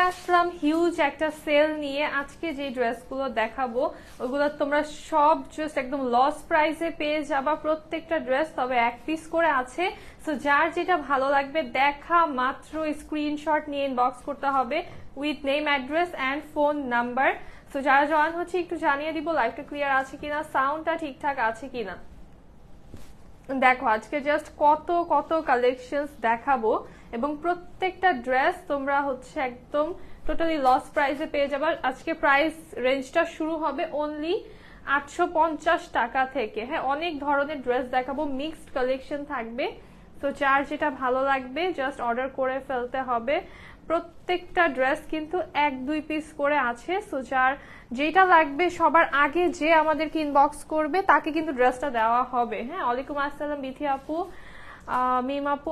আসলাম huge একটা sell নিয়ে। আজকে যে ড্রেসগুলো দেখাবো ওইগুলো তোমরা সব জাস্ট একদম লস প্রাইসে পেয়ে যাবা প্রত্যেকটা ড্রেস, তবে এক পিস করে আছে। সো যার যেটা ভালো লাগবে দেখা মাত্র স্ক্রিনশট নিয়ে ইনবক্স করতে হবে with name, address and phone number. So যারা জয়েন হচ্ছে একটু জানিয়ে দিব লাইভটা ক্লিয়ার আছে কিনা, সাউন্ডটা ঠিকঠাক আছে কিনা। দেখো আজকে জাস্ট কত কত কালেকশনস দেখাবো এবং প্রত্যেকটা ড্রেস তোমরা হচ্ছে একদম টোটালি লস প্রাইসে পেয়ে যাবে। আজকে প্রাইস রেঞ্জটা শুরু হবে অনলি 850 টাকা থেকে। হ্যাঁ, অনেক ধরনের ড্রেস দেখাবো, মিক্সড কালেকশন থাকবে। তো যার যেটা ভালো লাগবে জাস্ট অর্ডার করে ফেলতে হবে। প্রত্যেকটা ড্রেস কিন্তু 1-2 পিস করে আছে। সো যার যেটা লাগবে সবার আগে যে আমাদেরকে ইনবক্স করবে তাকে কিন্তু ড্রেসটা দেওয়া হবে। হ্যাঁ, ওয়ালাইকুম আসসালাম বিথি আপু, মিম আপু,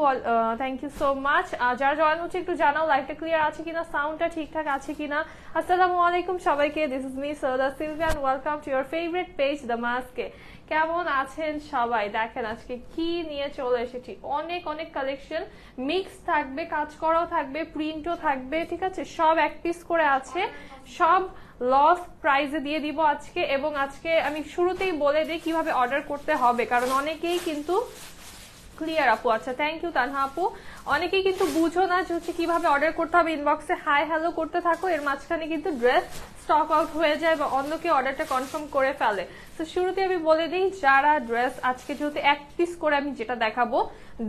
থ্যাংক ইউ সো মাচ। যারা জয়েন হচ্ছে একটু জানাও লাইভটা ক্লিয়ার আছে কিনা, সাউন্ডটা ঠিকঠাক আছে কিনা। আসসালামু আলাইকুম সবাইকে, this is me Sauda Sylvia and welcome to your favourite page the মাস্কে। কেমন আছেন সবাই? দেখেন আজকে কি নিয়ে চলে এসেছি, অনেক অনেক কালেকশন, মিক্স থাকবে, কাজ করাও থাকবে, প্রিন্টও থাকবে, ঠিক আছে। সব এক পিস করে আছে, সব লস প্রাইসে দিয়ে দিব আজকে। এবং আজকে আমি শুরুতেই বলে দিই কিভাবে অর্ডার করতে হবে, কারণ অনেকেই কিন্তু ক্লিয়ার আপু, আচ্ছা থ্যাংক ইউ তানহা আপু, অনেকেই কিন্তু বুঝো না যে হচ্ছে কিভাবে অর্ডার করতে হবে। ইনবক্সে হাই হ্যালো করতে থাকো, এর মাঝখানে কিন্তু ড্রেস স্টক আউট হয়ে যায় বা অন্য কেউ অর্ডারটা কনফার্ম করে ফেলে। তো শুরুতে আমি বলে দিই যারা ড্রেস আজকে যেহেতু এক পিস করে আমি যেটা দেখাবো,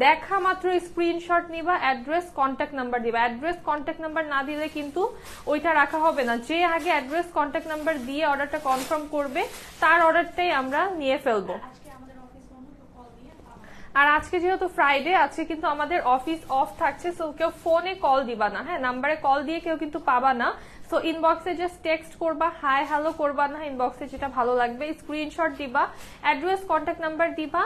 দেখা মাত্র স্ক্রিনশট নিবা, অ্যাড্রেস কন্ট্যাক্ট নাম্বার দিবা। অ্যাড্রেস কন্ট্যাক্ট নাম্বার না দিলে কিন্তু ওইটা রাখা হবে না। যে আগে অ্যাড্রেস কন্ট্যাক্ট নাম্বার দিয়ে অর্ডারটা কনফার্ম করবে তার অর্ডারটাই আমরা নিয়ে ফেলবো। আর আজকে যেহেতু ফ্রাইডে আছে কিন্তু আমাদের অফিস অফ থাকছে, সো কেউ ফোনে কল দিবা না। হ্যাঁ, নাম্বারে কল দিয়ে কেউ কিন্তু পাবা না। সো ইনবক্সে জাস্ট টেক্সট করবা, হাই হ্যালো করবা না, ইনবক্সে যেটা ভালো লাগবে স্ক্রিনশট দিবা, অ্যাড্রেস কন্ট্যাক্ট নাম্বার দিবা।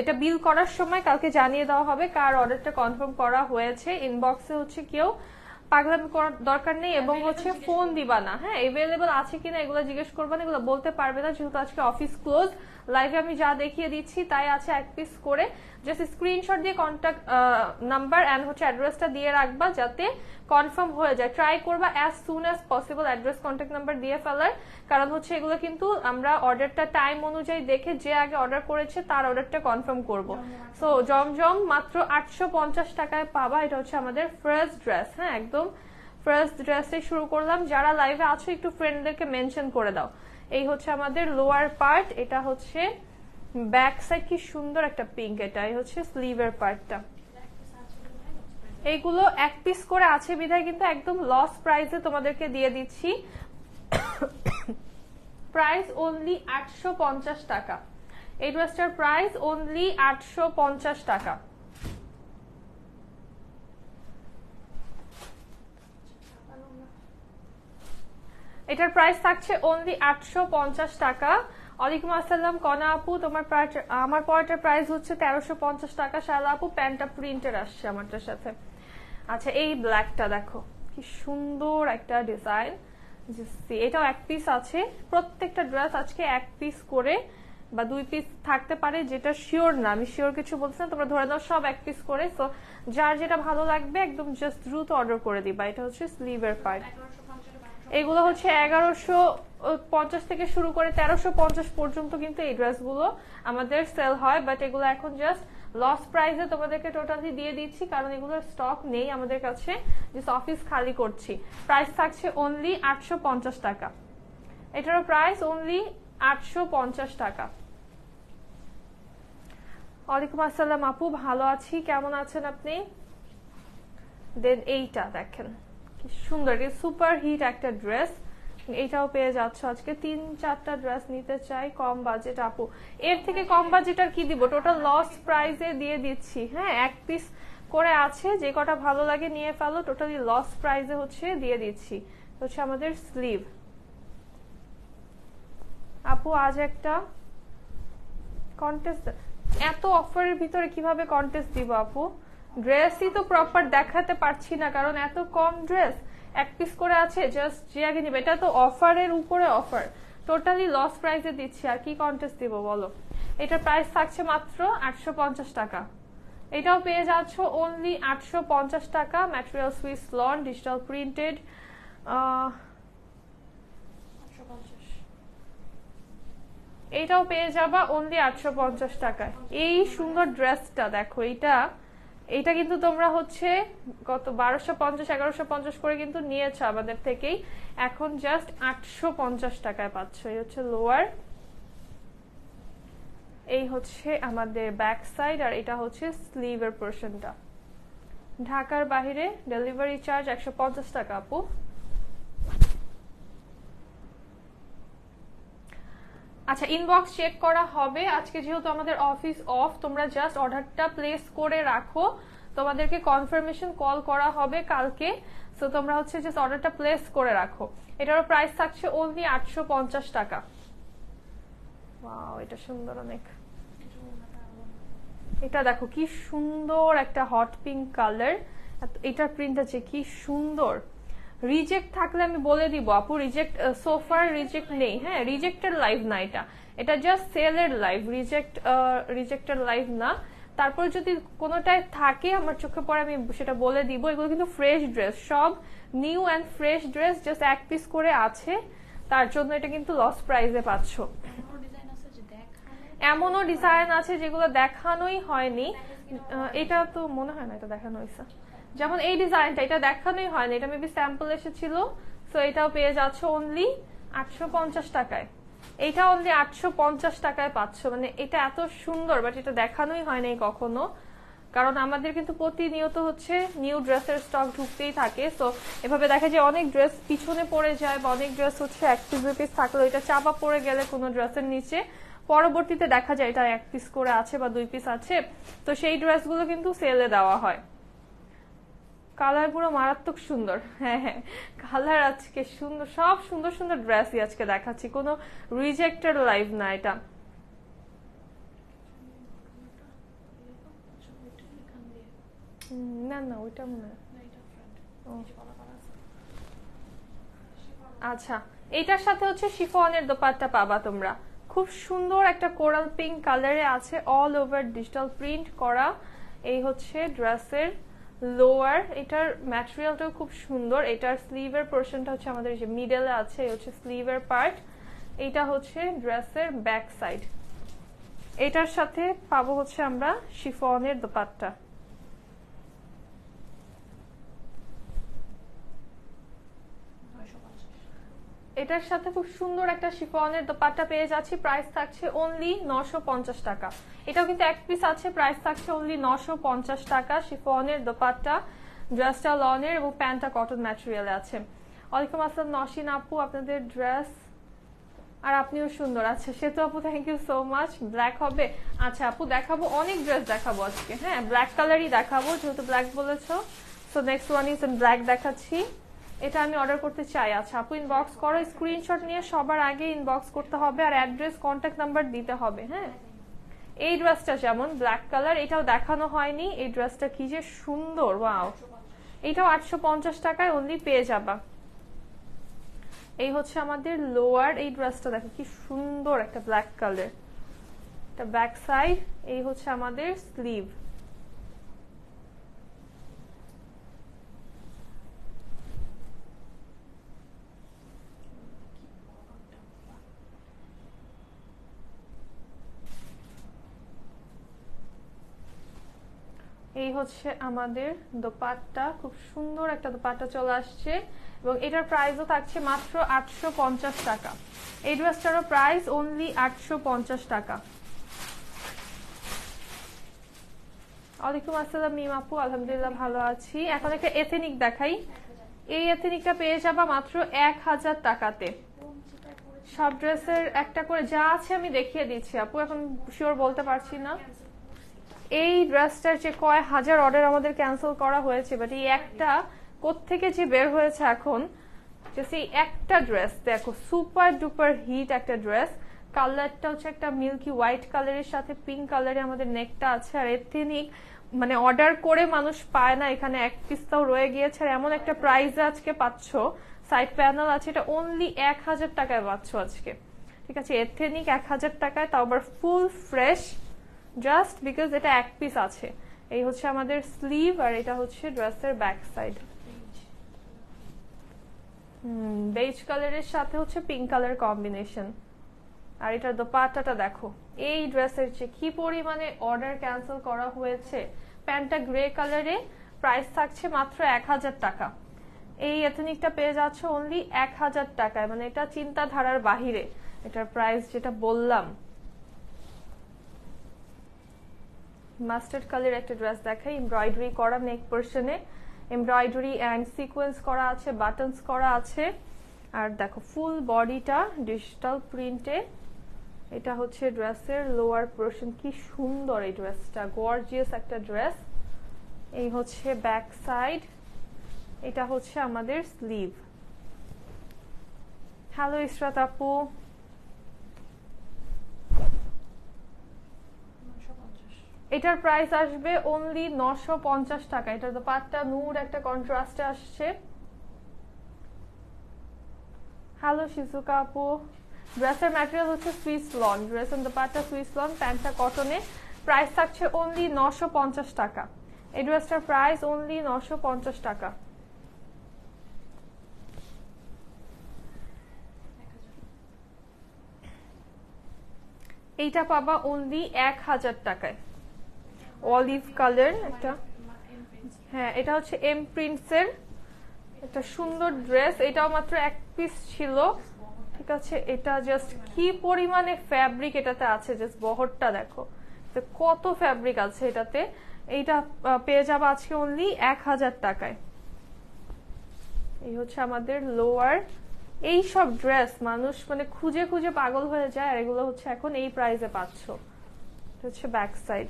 এটা বিল করার সময় কালকে জানিয়ে দেওয়া হবে কার অর্ডারটা কনফার্ম করা হয়েছে। ইনবক্সে হচ্ছে কেউ পাগলামি করার দরকার নেই এবং হচ্ছে ফোন দিবা না। হ্যাঁ, এভেলেবল আছে কিনা এগুলো জিজ্ঞেস করবা না, এগুলো বলতে পারবে না যেহেতু আজকে অফিস ক্লোজ। লাইভে আমি যা দেখিয়ে দিচ্ছি তাই আছে এক পিস করে। জাস্ট স্ক্রিনশট দিয়ে কন্ট্যাক্ট নাম্বার এন্ড হচ্ছে অ্যাড্রেসটা দিয়ে রাখবা যাতে কনফার্ম হয়ে যায়। ট্রাই করবা as soon as possible address contact number দিয়ে ফেলার, কারণ হচ্ছে এগুলো কিন্তু আমরা অর্ডারটা টাইম অনুযায়ী দেখে যে আগে অর্ডার করেছে তার অর্ডারটা কনফার্ম করব। সো জমজম মাত্র 850 টাকায় পাবা। এটা হচ্ছে আমাদের ফার্স্ট ড্রেস। হ্যাঁ, একদম ফার্স্ট ড্রেসে শুরু করলাম। যারা লাইভে আছো একটু ফ্রেন্ডদেরকে মেনশন করে দাও। এই হচ্ছে আমাদের লোয়ার পার্ট, এটা হচ্ছে ব্যাক সাইড, কি সুন্দর একটা পিঙ্ক, এটাই হচ্ছে স্লিভের পার্টটা। এইগুলো এক পিস করে আছে বিধায় কিন্তু একদম লস প্রাইসে তোমাদেরকে দিয়ে দিচ্ছি। প্রাইস অনলি 850 টাকা। এই ড্রেসটার প্রাইস অনলি 850 টাকা। এটার প্রাইস থাকছে অনলি 850 টাকা। ওয়ালাইকুম আসসালাম কনা আপু, তোমার আমার পরেরটার প্রাইস হচ্ছে 1350 টাকা। শালা আপু প্যান্টটা প্রিন্টের আসছে আমারটার সাথে। আচ্ছা, এই ব্ল্যাকটা দেখো কি সুন্দর একটা ডিজাইন, এটাও এক পিস আছে। প্রত্যেকটা ড্রেস আজকে এক পিস করে বা 2 পিস থাকতে পারে, যেটা শিওর না, আমি শিওর কিছু বলছি না, তোমরা ধরে দাও সব এক পিস করে। তো যার যেটা ভালো লাগবে একদম জাস্ট দ্রুত অর্ডার করে দিবা। এটা হচ্ছে স্লিভের পার্ট। এগুলো হচ্ছে 1150 থেকে শুরু করে 1350 পর্যন্ত কিন্তু এই ড্রেসগুলো আমাদের সেল হয়, বাট এগুলো এখন জাস্ট লস প্রাইসে তোমাদেরকে টোটালি দিয়ে দিচ্ছি কারণ এগুলোর স্টক নেই আমাদের কাছে, জাস্ট অফিস খালি করছি। প্রাইস থাকছে অনলি 850 টাকা। এটারও প্রাইস অনলি 850 টাকা। ওয়ালাইকুম আসসালাম আপু, ভালো আছি, কেমন আছেন আপনি? দেন এইটা দেখেন কি সুন্দর, সুপার হিট একটা ড্রেস। এটাও পেয়ে যাচ্ছ আজকে। 3-4টা ড্রেস নিতে চাই কম বাজেট আপু, এর থেকে কম বাজেট আর কি দিব, টোটাল লস প্রাইসে দিয়ে দিচ্ছি। হ্যাঁ, এক পিস করে আছে, যে কটা ভালো লাগে নিয়ে ফেলো, টোটালি লস প্রাইসে হচ্ছে দিয়ে দিচ্ছি। হচ্ছে আমাদের স্লিভ। আপু আজ একটা কন্টেস্ট, এত অফারের ভিতরে কিভাবে কন্টেস্ট দিব আপু? ড্রেসই তো প্রপার দেখাতে পারছি না কারণ এত কম ড্রেস, এক পিস করে আছে, জাস্ট যে আগে নিবে। এটা তো অফারের উপরে অফার, টোটালি লস প্রাইসে দিচ্ছি, আর কি কন্টেস্ট দিব বলো। এটার প্রাইস থাকছে মাত্র 850 টাকা। এটাও পেয়ে যাচ্ছ অনলি 850 টাকা। Material Swiss loan, digital printed, এইটাও পেয়ে যাবা অনলি 850 টাকায়। এই সুন্দর ড্রেসটা দেখো, এইটা কিন্তু তোমরা হচ্ছে কত 1250 1150 করে কিন্তু নিয়েছো আমাদের থেকেই, এখন জাস্ট 850 টাকায় পাচ্ছ। এই হচ্ছে লোয়ার, এই হচ্ছে আমাদের ব্যাক সাইড, আর এটা হচ্ছে স্লিভের পোরশনটা। ঢাকার বাইরে ডেলিভারি চার্জ 150 টাকা আপু। আচ্ছা, ইনবক্স চেক করা হবে আজকে, যেহেতু আমাদের অফিস অফ, তোমরা জাস্ট অর্ডারটা প্লেস করে রাখো, তোমাদেরকে কনফার্মেশন কল করা হবে কালকে। সো তোমরা হচ্ছে জাস্ট অর্ডারটা প্লেস করে রাখো। এটারও প্রাইস থাকছে অনলি 850 টাকা। ওয়াও, এটা সুন্দর অনেক। এটা দেখো কি সুন্দর একটা হট পিঙ্ক কালার, এটার প্রিন্টটা যে কি সুন্দর। রিজেক্ট থাকলে আমি বলে দিব আপু, রিজেক্ট সোফার রিজেক্ট নেই, হ্যাঁ রিজেক্টেড লাইভ না, এটা জাস্ট সেলের লাইভ, রিজেক্টেড লাইভ না। তারপর যদি কোনোটায় থাকে আমার চোখে পড়ে আমি সেটা বলে দিব। এগুলো কিন্তু ফ্রেশ ড্রেস, সব new and fresh dress, just এক পিস করে আছে, তার জন্য এটা কিন্তু লস প্রাইসে পাচ্ছ। এমনও ডিজাইন আছে যেগুলো দেখানোই হয়নি, এটা তো মনে হয় না এটা দেখানো হয়েছে। যেমন এই ডিজাইনটা, এটা দেখানোই হয়নি, এটা মেবি স্যাম্পল এসেছিল। সো এটাও পেয়ে যাচ্ছ অনলি 850 টাকায়। এটা অনলি 850 টাকায় পাচ্ছ। মানে এটা এত সুন্দর, বাট এটা দেখানোই হয়নি কখনো, কারণ আমাদের কিন্তু প্রতিনিয়ত হচ্ছে নিউ ড্রেসের স্টক ঢুকতেই থাকে। সো এভাবে দেখা যায় অনেক ড্রেস পিছনে পড়ে যায়, বা অনেক ড্রেস হচ্ছে এক পিস দুই পিস থাকলেও এটা চাপা পড়ে গেলে কোনো ড্রেসের নিচে পরবর্তীতে দেখা যায় এটা এক পিস করে আছে বা দুই পিস আছে, তো সেই ড্রেসগুলো কিন্তু সেলে দেওয়া হয়। কালার পুরো মারাত্মক সুন্দর, হ্যাঁ হ্যাঁ কালার আজকে সুন্দর, সব সুন্দর সুন্দর ড্রেসই আজকে দেখাচ্ছি, কোনো রিজেক্টেড লাইভ না এটা। না না ওইটা মনে হয়। আচ্ছা, এটার সাথে হচ্ছে শিফনের দোপাট্টা পাবা তোমরা, খুব সুন্দর একটা কোরাল পিঙ্ক কালারে আছে, অল ওভার ডিজিটাল প্রিন্ট করা। এই হচ্ছে ড্রেসের লোয়ার, এটার ম্যাটেরিয়ালটাও খুব সুন্দর। এটার স্লিভের পোরশনটা হচ্ছে আমাদের যে মিডলে আছে, এই হচ্ছে স্লিভের পার্ট। এটা হচ্ছে ড্রেসের ব্যাক সাইড। এটার সাথে পাবো হচ্ছে আমরা শিফনের দোপাট্টা। এটার সাথে খুব সুন্দর একটা শিফনের দোপাট্টা পেয়ে যাচ্ছি, প্রাইস থাকছে অনলি 950 টাকা। এটাও কিন্তু এক পিস আছে, প্রাইস থাকছে অনলি 950 টাকা। শিফনের দোপাট্টা, ড্রেসটা লনের এবং প্যান্টটা কটন ম্যাটেরিয়ালে আছে। ওয়ালাইকুম আসসালাম নসিন আপু, আপনাদের ড্রেস আর আপনিও সুন্দর। আচ্ছা সেতু আপু, thank you so much. Black হবে? আচ্ছা আপু দেখাবো, অনেক ড্রেস দেখাবো আজকে, হ্যাঁ ব্ল্যাক কালারই দেখাবো যেহেতু ব্ল্যাক বলেছো। So next one is black দেখাচ্ছি, এটা আমি অর্ডার করতে চাই। আচ্ছা আপু ইনবক্স করো, স্ক্রিনশট নিয়ে সবার আগে ইনবক্স করতে হবে, আর অ্যাড্রেস কন্ট্যাক্ট নাম্বার দিতে হবে। হ্যাঁ এই ড্রেসটা যেমন ব্ল্যাক কালার, এটাও দেখানো হয়নি, এই ড্রেসটা কি যে সুন্দর, ওয়াও। এটাও 850 টাকায় অনলি পেয়ে যাবা। এই হচ্ছে আমাদের লোয়ার, এই ড্রেসটা দেখো কি সুন্দর একটা ব্ল্যাক কালার, এটা ব্যাক সাইড। এই হচ্ছে আমাদের স্লিভ। এই হচ্ছে আমাদের দোপাট্টা, খুব সুন্দর একটা দোপাট্টা চলে আসছে, এবং এটার প্রাইসও থাকছে মাত্র 850 টাকা। এই ড্রেসটারও প্রাইস অনলি 850 টাকা। ওয়ালাইকুম আসসালাম মিম আপু, আলহামদুলিল্লাহ ভালো আছি। এখন একটা এথেনিক দেখাই, এই এথেনিকটা পেয়ে যাবা মাত্র 1000 টাকাতে। সব ড্রেসের একটা করে যা আছে আমি দেখিয়ে দিচ্ছি আপু, এখন শিওর বলতে পারছি না। এই ড্রেসটার যে কয় হাজার অর্ডার আমাদের ক্যান্সেল করা হয়েছে, বাট এই একটা কোত্থেকে যে বের হয়েছে এখন, জাস্ট এই একটা ড্রেস দেখো, সুপার ডুপার হিট একটা ড্রেস। কালারটা হচ্ছে একটা মিল্কি হোয়াইট কালারের সাথে পিঙ্ক কালারে আমাদের নেকটা আছে, আর এথেনিক মানে অর্ডার করে মানুষ পায় না, এখানে এক পিসটাও রয়ে গিয়েছে, আর এমন একটা প্রাইস আজকে পাচ্ছ। সাইড প্যানেল আছে, এটা অনলি 1000 টাকায় পাচ্ছ আজকে, ঠিক আছে। এথেনিক 1000 টাকায়, তাও আবার ফুল ফ্রেশ, জাস্ট বিকজ এটা এক পিস আছে। এই হচ্ছে আমাদের স্লিভ, আর এটা হচ্ছে ড্রেসের ব্যাক সাইড। বেজ কালারের সাথে হচ্ছে পিঙ্ক কালার কম্বিনেশন। আর এটার দোপাট্টাটা দেখো, এই ড্রেসের যে কি পরিমাণে অর্ডার ক্যান্সেল করা হয়েছে। প্যান্টটা গ্রে কালারে, প্রাইস থাকছে মাত্র 1000 টাকা। এই এথনিকটা পেয়ে যাচ্ছ অনলি 1000 টাকায়, মানে এটা চিন্তাধারার বাহিরে এটার প্রাইস যেটা বললাম। মাস্টার্ড কালার একটা ড্রেস দেখাই, এমব্রয়ডারি করা নেক পোরশনে, এমব্রয়ডারি অ্যান্ড সিকোয়েন্স করা আছে, বাটনস করা আছে। আর দেখো ফুল বডিটা ডিজিটাল প্রিন্টে। এটা হচ্ছে ড্রেসের লোয়ার পোরশন, কি সুন্দর এই ড্রেসটা, গর্জিয়াস একটা ড্রেস। এই হচ্ছে ব্যাক সাইড, এটা হচ্ছে আমাদের স্লিভ। হ্যালো ইসরাত আপু, এটার প্রাইস আসবে অনলি 950 টাকা। এটার দোপাট্টা নূর একটা কন্ট্রাস্টে আসছে। হ্যালো শিজুকা আপু, ড্রেসের ম্যাটেরিয়াল হচ্ছে সুইস লন, ড্রেসের দোপাট্টা সুইস লন, প্যান্টটা কটনে, প্রাইস থাকছে অনলি 950 টাকা। এই ড্রেসটার প্রাইস অনলি 950 টাকা। এইটা পাবা অনলি 1000 টাকায়, অলিভ কালার একটা। হ্যাঁ, এটা হচ্ছে এম প্রিন্টস এর একটা সুন্দর ড্রেস, এটাও মাত্র এক পিস ছিল, ঠিক আছে। এটা জাস্ট কি পরিমাণে ফ্যাব্রিক এটাতে আছে, জাস্ট বহরটা দেখো কত ফ্যাব্রিক আছে এটাতে। এইটা পেয়ে যাবো আজকে অনলি 1000 টাকায়। এই হচ্ছে আমাদের লোয়ার। এই সব ড্রেস মানুষ মানে খুঁজে খুঁজে পাগল হয়ে যায়, আর এগুলো হচ্ছে এখন এই প্রাইসে পাচ্ছ। এটা হচ্ছে ব্যাক সাইড।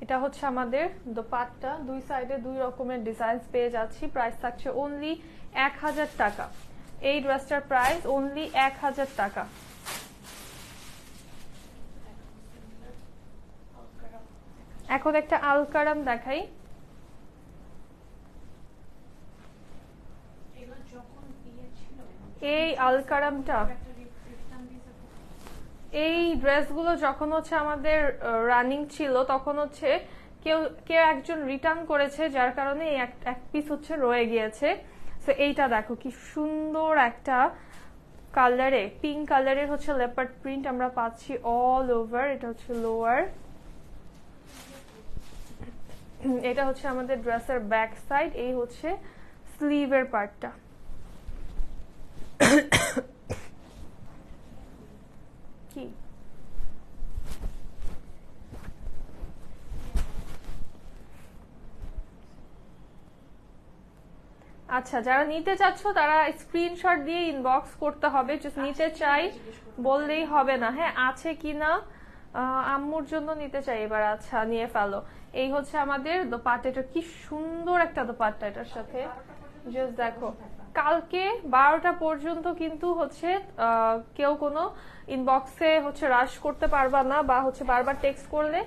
এটা হচ্ছে আমাদের দোপাট্টা, দুই সাইডে দুই রকমের ডিজাইন পেয়ে যাচ্ছি, প্রাইস থাকছে অনলি 1000 টাকা। এই ড্রেসটার প্রাইস অনলি 1000 টাকা। এখন একটা আলকারাম দেখাই। এই আলকারামটা, এই ড্রেসগুলো যখন হচ্ছে আমাদের রানিং ছিল তখন হচ্ছে কেউ কেউ একজন রিটার্ন করেছে, যার কারণে এক পিস হচ্ছে রয়ে গিয়েছে। তো এইটা দেখো কি সুন্দর একটা কালারে, পিঙ্ক কালারের হচ্ছে লেপার্ড প্রিন্ট আমরা পাচ্ছি অল ওভার। এটা হচ্ছে লোয়ার, এটা হচ্ছে আমাদের ড্রেসের ব্যাক সাইড, এই হচ্ছে স্লিভের পার্টটা। কি আচ্ছা, যারা নিতে চাচ্ছ তারা স্ক্রিনশট দিয়ে ইনবক্স করতে হবে, জাস্ট নিতে চাই বললেই হবে না। হ্যাঁ, আছে কিনা, আম্মুর জন্য নিতে চাই এবার, আচ্ছা নিয়ে ফেলো। এই হচ্ছে আমাদের দোপাট্টা, এটা কি সুন্দর একটা দোপাট্টা এটার সাথে, জাস্ট দেখো। কালকে 12টা পর্যন্ত কিন্তু হচ্ছে কেউ কোনো ইনবক্সে হচ্ছে রাশ করতে পারবা না, বা হচ্ছে বারবার টেক্সট করলে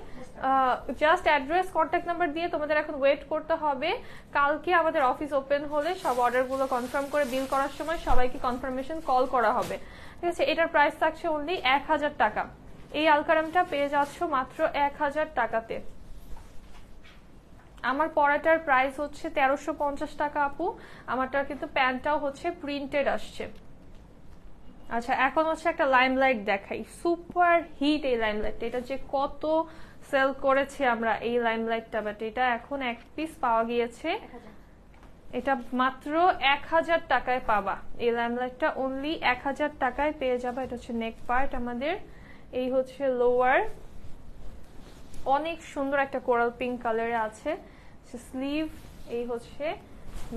জাস্ট অ্যাড্রেস কন্ট্যাক্ট নাম্বার দিয়ে তোমাদের এখন ওয়েট করতে হবে। কালকে আমাদের অফিস ওপেন হলে সব অর্ডারগুলো কনফার্ম করে বিল করার সময় সবাইকে কনফার্মেশন কল করা হবে, ঠিক আছে। এটার প্রাইস থাকছে অনলি 1000 টাকা। এই আলকারামটা পেয়ে যাচ্ছ মাত্র 1000 টাকাতে। আমার পরাটার প্রাইস হচ্ছে 1350 টাকা আপু, আমারটার কিন্তু প্যান্টটাও হচ্ছে প্রিন্টেড আসছে। আচ্ছা, এখন হচ্ছে একটা লাইমলাইট দেখাই, সুপার হিট এই লাইমলাইটটা, এটা যে কত সেল করেছি আমরা এই লাইমলাইটটা, বাট এটা এখন এক পিস পাওয়া গিয়েছে, এটা মাত্র 1000 টাকায় পাবা। এই লাইমলাইটটা অনলি 1000 টাকায় পেয়ে যাবা। এটা হচ্ছে নেক পার্ট আমাদের, এই হচ্ছে লোয়ার, অনেক সুন্দর একটা কোরাল পিঙ্ক কালারে আছে স্লিভ, এই হচ্ছে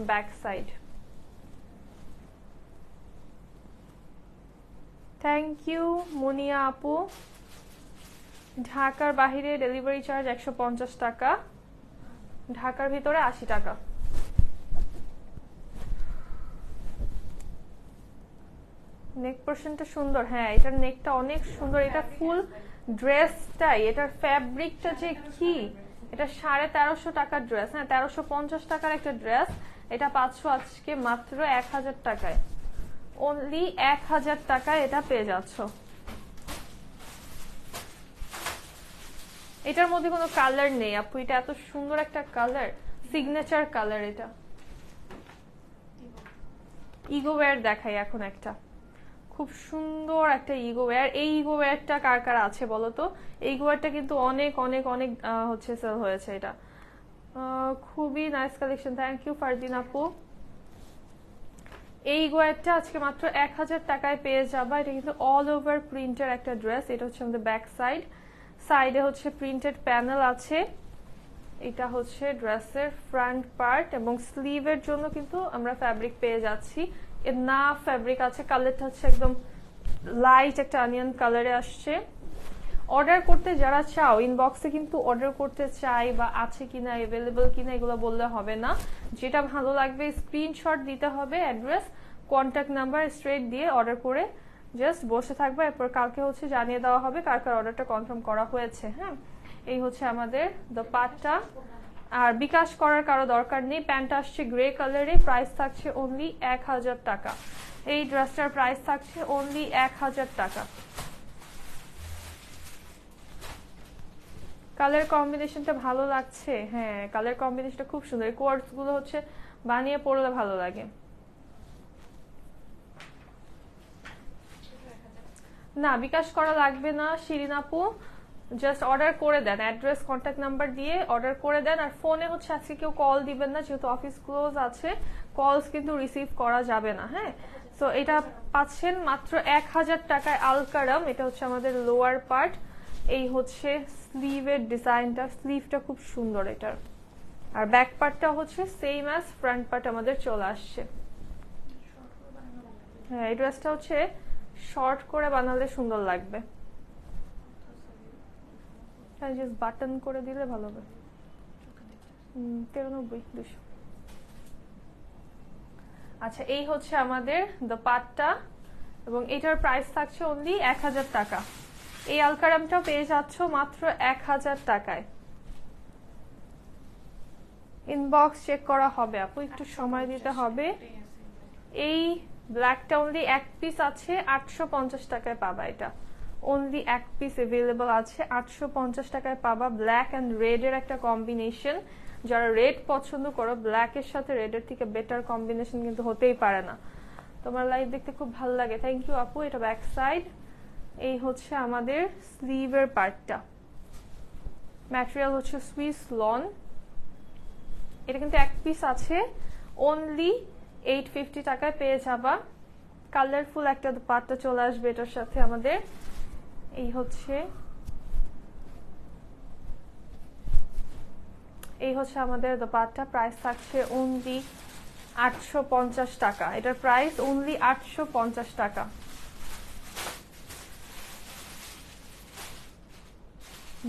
ব্যাক সাইড। থ্যাংক ইউ মুনিয়া আপু। ঢাকার বাহিরে ডেলিভারি চার্জ 150 টাকা, ঢাকার ভিতরে 80 টাকা। নেক পোরশনটা সুন্দর, হ্যাঁ এটার নেকটা অনেক সুন্দর, এটা ফুল ড্রেসটাই, এটার ফ্যাব্রিকটা যে কি, এটা 1350 টাকার ড্রেস, হ্যাঁ 1350 টাকার একটা ড্রেস, এটা পাচ্ছ আজকে মাত্র 1000 টাকায়, অনলি 1000 টাকায় এটা পেয়ে যাচ্ছ। এটার মধ্যে কোনো কালার নেই আপু, এটা এত সুন্দর একটা কালার, সিগনেচার কালার। এটা ইগো ওয়্যার দেখাই এখন একটা, খুব সুন্দর একটা ইগো ওয়্যার। এই ইগো ওয়্যারটা কার কার আছে বলো তো? এই ইগো ওয়্যারটা কিন্তু অনেক অনেক অনেক হচ্ছে সেল হয়েছে। এটা খুবই nice collection, thank you Fardin আপু। এই ইগো ওয়্যারটা আজকে মাত্র 1000 টাকায় পেয়ে যাবা। এটা কিন্তু অল ওভার প্রিন্টের একটা ড্রেস। এটা হচ্ছে আমাদের ব্যাক সাইড, সাইডে হচ্ছে প্রিন্টেড প্যানেল আছে। এটা হচ্ছে ড্রেসের ফ্রন্ট পার্ট, এবং স্লিভের জন্য কিন্তু আমরা ফ্যাব্রিক পেয়ে যাচ্ছি। এর না ফ্যাব্রিক আছে, কালারটা হচ্ছে একদম লাইট একটা অনিয়ন কালারে আসছে। অর্ডার করতে যারা চাও ইনবক্সে কিন্তু অর্ডার করতে চাই বা আছে কিনা, অ্যাভেলেবল কিনা এগুলো বললে হবে না। যেটা ভালো লাগবে স্ক্রিনশট দিতে হবে, অ্যাড্রেস কন্ট্যাক্ট নাম্বার স্ট্রেট দিয়ে অর্ডার করে জাস্ট বসে থাকবে। এরপর কালকে হচ্ছে জানিয়ে দেওয়া হবে কার কার অর্ডারটা কনফার্ম করা হয়েছে। হ্যাঁ, এই হচ্ছে আমাদের দোপাট্টা। আর বিকাশ করার কারো দরকার নেই। প্যান্টটা আসছে গ্রে কালারে, প্রাইস থাকছে অনলি 1000 টাকা। এই ড্রেসটার প্রাইস থাকছে অনলি 1000 টাকা। কালার কম্বিনেশনটা ভালো লাগছে? হ্যাঁ, কালার কম্বিনেশনটা খুব সুন্দর। এই কোয়ার্টস গুলো হচ্ছে বানিয়ে পরলে ভালো লাগে। না, বিকাশ করা লাগবে না শিরিন আপু, জাস্ট অর্ডার করে দেন, অ্যাড্রেস কন্ট্যাক্ট নাম্বার দিয়ে অর্ডার করে দেন। আর ফোনে হচ্ছে আজকে কেউ কল দিবেন না, যেহেতু অফিস ক্লোজ আছে, কলস কিন্তু রিসিভ করা যাবে না। হ্যাঁ, সো এটা পাচ্ছেন মাত্র 1000 টাকায় আলকারাম। এটা হচ্ছে আমাদের লোয়ার পার্ট। এই হচ্ছে স্লিভের ডিজাইনটা, স্লিভটা খুব সুন্দর এটার। আর ব্যাক পার্টটা হচ্ছে সেম অ্যাজ ফ্রন্ট পার্ট আমাদের চলে আসছে। হ্যাঁ, এই ড্রেসটা হচ্ছে শর্ট করে বানালে সুন্দর লাগবে, জাস্ট বাটন করে দিলে ভালো হবে। 93,200। আচ্ছা, এই হচ্ছে আমাদের দোপাট্টা, এবং এটার প্রাইস থাকছে অনলি 1000 টাকা। এই আলকারামটাও পেয়ে যাচ্ছ মাত্র 1000 টাকায়। ইনবক্স চেক করা হবে আপু, একটু সময় দিতে হবে। এই ব্ল্যাকটা অনলি এক পিস আছে, 850 টাকায় পাবা। এটা অনলি এক পিস এভেলেবল আছে, 850 টাকায় পাবা। ব্ল্যাক অ্যান্ড রেড এর একটা কম্বিনেশন। যারা রেড পছন্দ করো, ব্ল্যাক এর সাথে রেড এর থেকে বেটার কম্বিনেশন কিন্তু হতেই পারে না। তোমার লাইভ দেখতে খুব ভালো লাগে, থ্যাংক ইউ আপু। এটা ব্যাক সাইড। এই হচ্ছে আমাদের স্লিভের পার্টটা। ম্যাটেরিয়াল হচ্ছে সুইস লন। এটা কিন্তু এক পিস আছে, অনলি 850 টাকায় পেয়ে যাবা। কালারফুল একটা দোপাট্টা চলে আসবে এটার সাথে আমাদের। এই হচ্ছে আমাদের দোপাট্টা। প্রাইস থাকছে অনলি 850 টাকা। এটার প্রাইস অনলি 850 টাকা।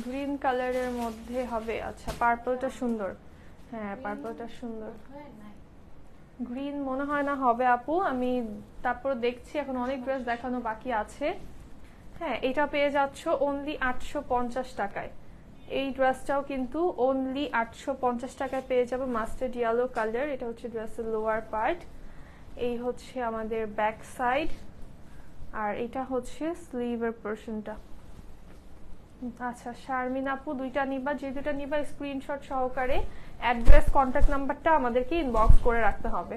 গ্রিন কালারের মধ্যে হবে। আচ্ছা, পার্পলটা সুন্দর। হ্যাঁ, পার্পলটা সুন্দর। গ্রিন মনে হয় না হবে আপু, আমি তারপর দেখছি, এখন অনেক ড্রেস দেখানো বাকি আছে। হ্যাঁ, এটা পেয়ে যাচ্ছ অনলি 850 টাকায়। এই ড্রেসটাও কিন্তু অনলি 850 টাকায় পেয়ে যাবে। Mustard yellow colour. এটা হচ্ছে ড্রেসের লোয়ার পার্ট। এই হচ্ছে আমাদের ব্যাক সাইড, আর এটা হচ্ছে স্লিভের পোরশনটা। আচ্ছা শারমিন আপু, দুইটা নিবা, যে দুইটা নিবা স্ক্রিনশট সহকারে অ্যাড্রেস কন্ট্যাক্ট নাম্বারটা আমাদেরকে ইনবক্স করে রাখতে হবে।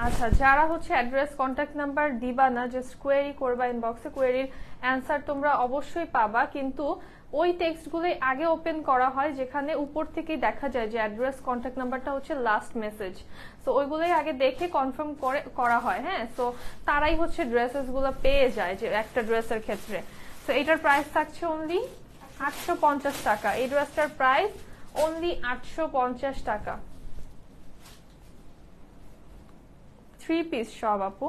আচ্ছা, যারা হচ্ছে অ্যাড্রেস কন্ট্যাক্ট নাম্বার দিবা না, জাস্ট কোয়েরি করবা ইনবক্সে, কোয়েরির অ্যান্সার তোমরা অবশ্যই পাবা, কিন্তু ওই টেক্সটগুলোই আগে ওপেন করা হয় যেখানে উপর থেকেই দেখা যায় যে অ্যাড্রেস কন্ট্যাক্ট নাম্বারটা হচ্ছে লাস্ট মেসেজ। সো ওইগুলোই আগে দেখে কনফার্ম করা হয়। হ্যাঁ, সো তারাই হচ্ছে ড্রেসেস গুলো পেয়ে যায় যে একটা ড্রেসের ক্ষেত্রে। সো এটার প্রাইস থাকছে অনলি 850 টাকা। এই ড্রেসটার প্রাইস অনলি 850 টাকা। 3 পিস সব আপু।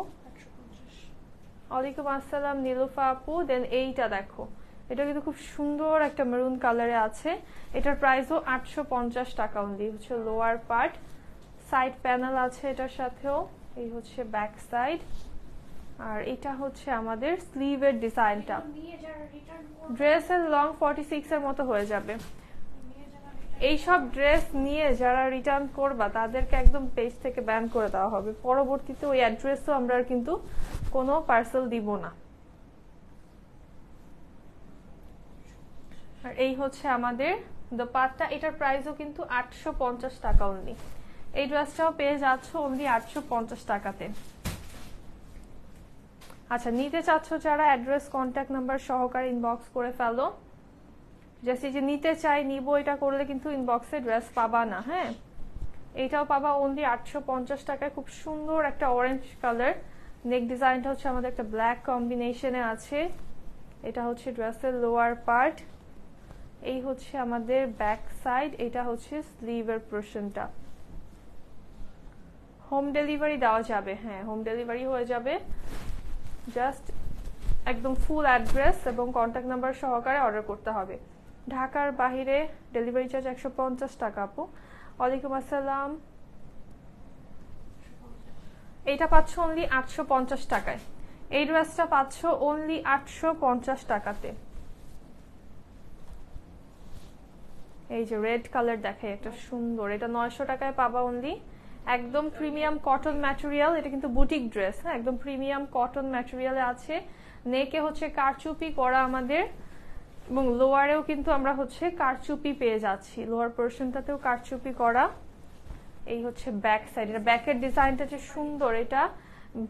ওয়ালাইকুম আসসালাম নীলুফা আপু। দেন এইটা দেখো, এটা কিন্তু খুব সুন্দর একটা মেরুন কালারে আছে। এটার প্রাইসও 850 টাকা অনলি। হচ্ছে লোয়ার পার্ট, সাইড প্যানেল আছে এটার সাথেও। এই হচ্ছে ব্যাক সাইড, আর এটা হচ্ছে আমাদের স্লিভের ডিজাইনটা। ড্রেসের লং 46 এর মতো হয়ে যাবে। এইসব ড্রেস নিয়ে যারা রিটার্ন করবা তাদেরকে একদম পেজ থেকে ব্যান করে দেওয়া হবে, পরবর্তীতে ওই অ্যাড্রেসও আমরা আর কিন্তু কোনো পার্সেল দিব না। আর এই হচ্ছে আমাদের দোপাট্টা, এটার প্রাইসও কিন্তু 850 টাকা অনলি। এই ড্রেসটাও পেয়ে যাচ্ছ অনলি 850 টাকাতে। আচ্ছা, নিতে চাচ্ছ যারা অ্যাড্রেস কন্ট্যাক্ট নাম্বার সহকারে ইনবক্স করে ফেলো। জাস্ট এই যে নিতে চাই নিবো এটা করলে কিন্তু ইনবক্সে ড্রেস পাবা না। হ্যাঁ, এইটাও পাবা অনলি 850 টাকায়। খুব সুন্দর একটা অরেঞ্জ কালার, নেক ডিজাইনটা হচ্ছে আমাদের একটা ব্ল্যাক কম্বিনেশনে আছে। এটা হচ্ছে ড্রেসের লোয়ার পার্ট, এই হচ্ছে আমাদের ব্যাক সাইড, এটা হচ্ছে স্লিভের পোরশনটা। হোম ডেলিভারি দেওয়া যাবে, হ্যাঁ হোম ডেলিভারি হয়ে যাবে। জাস্ট একদম ফুল অ্যাড্রেস এবং কন্ট্যাক্ট নাম্বার সহকারে অর্ডার করতে হবে। ঢাকার বাহিরে ডেলিভারি চার্জ 150 টাকা। আপু ওয়ালাইকুম আসসালাম। এইটা পাচ্ছ অনলি 850 টাকায়। এই ড্রেসটা পাচ্ছ অনলি 850 টাকাতে। এই যে রেড কালার দেখাই একটা সুন্দর, এটা 900 টাকায় পাবা অনলি। একদম প্রিমিয়াম কটন ম্যাটেরিয়াল, এটা কিন্তু বুটিক ড্রেস। হ্যাঁ, একদম প্রিমিয়াম কটন ম্যাটেরিয়ালে আছে। নেকে হচ্ছে কারচুপি করা আমাদের, এবং লোয়ারেও কিন্তু আমরা হচ্ছে কারচুপি পেয়ে যাচ্ছি, লোয়ার পোর্শনটাতেও কারচুপি করা। এই হচ্ছে ব্যাক সাইড, এটা ব্যাকের ডিজাইনটা যে সুন্দর, এটা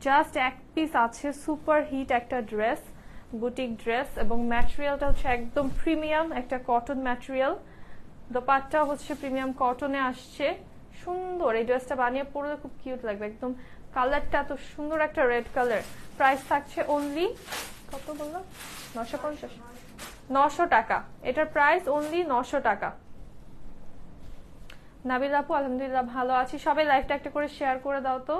জাস্ট এক পিস আছে। সুপার হিট একটা ড্রেস, বুটিক ড্রেস, এবং ম্যাটেরিয়ালটা হচ্ছে একদম প্রিমিয়াম একটা কটন ম্যাটেরিয়াল। দোপাট্টা হচ্ছে প্রিমিয়াম কটনে আসছে, সুন্দর। এই ড্রেসটা বানিয়ে পরলে খুব কিউট লাগবে একদম। কালারটা এত সুন্দর একটা রেড কালার। প্রাইস থাকছে অনলি কত বললাম, 950, 900 টাকা। এটার প্রাইস অনলি 900 টাকা। নাবিল আপু আলহামদুলিল্লাহ ভালো আছি। সবাই লাইভটা একটা করে শেয়ার করে দাও তো।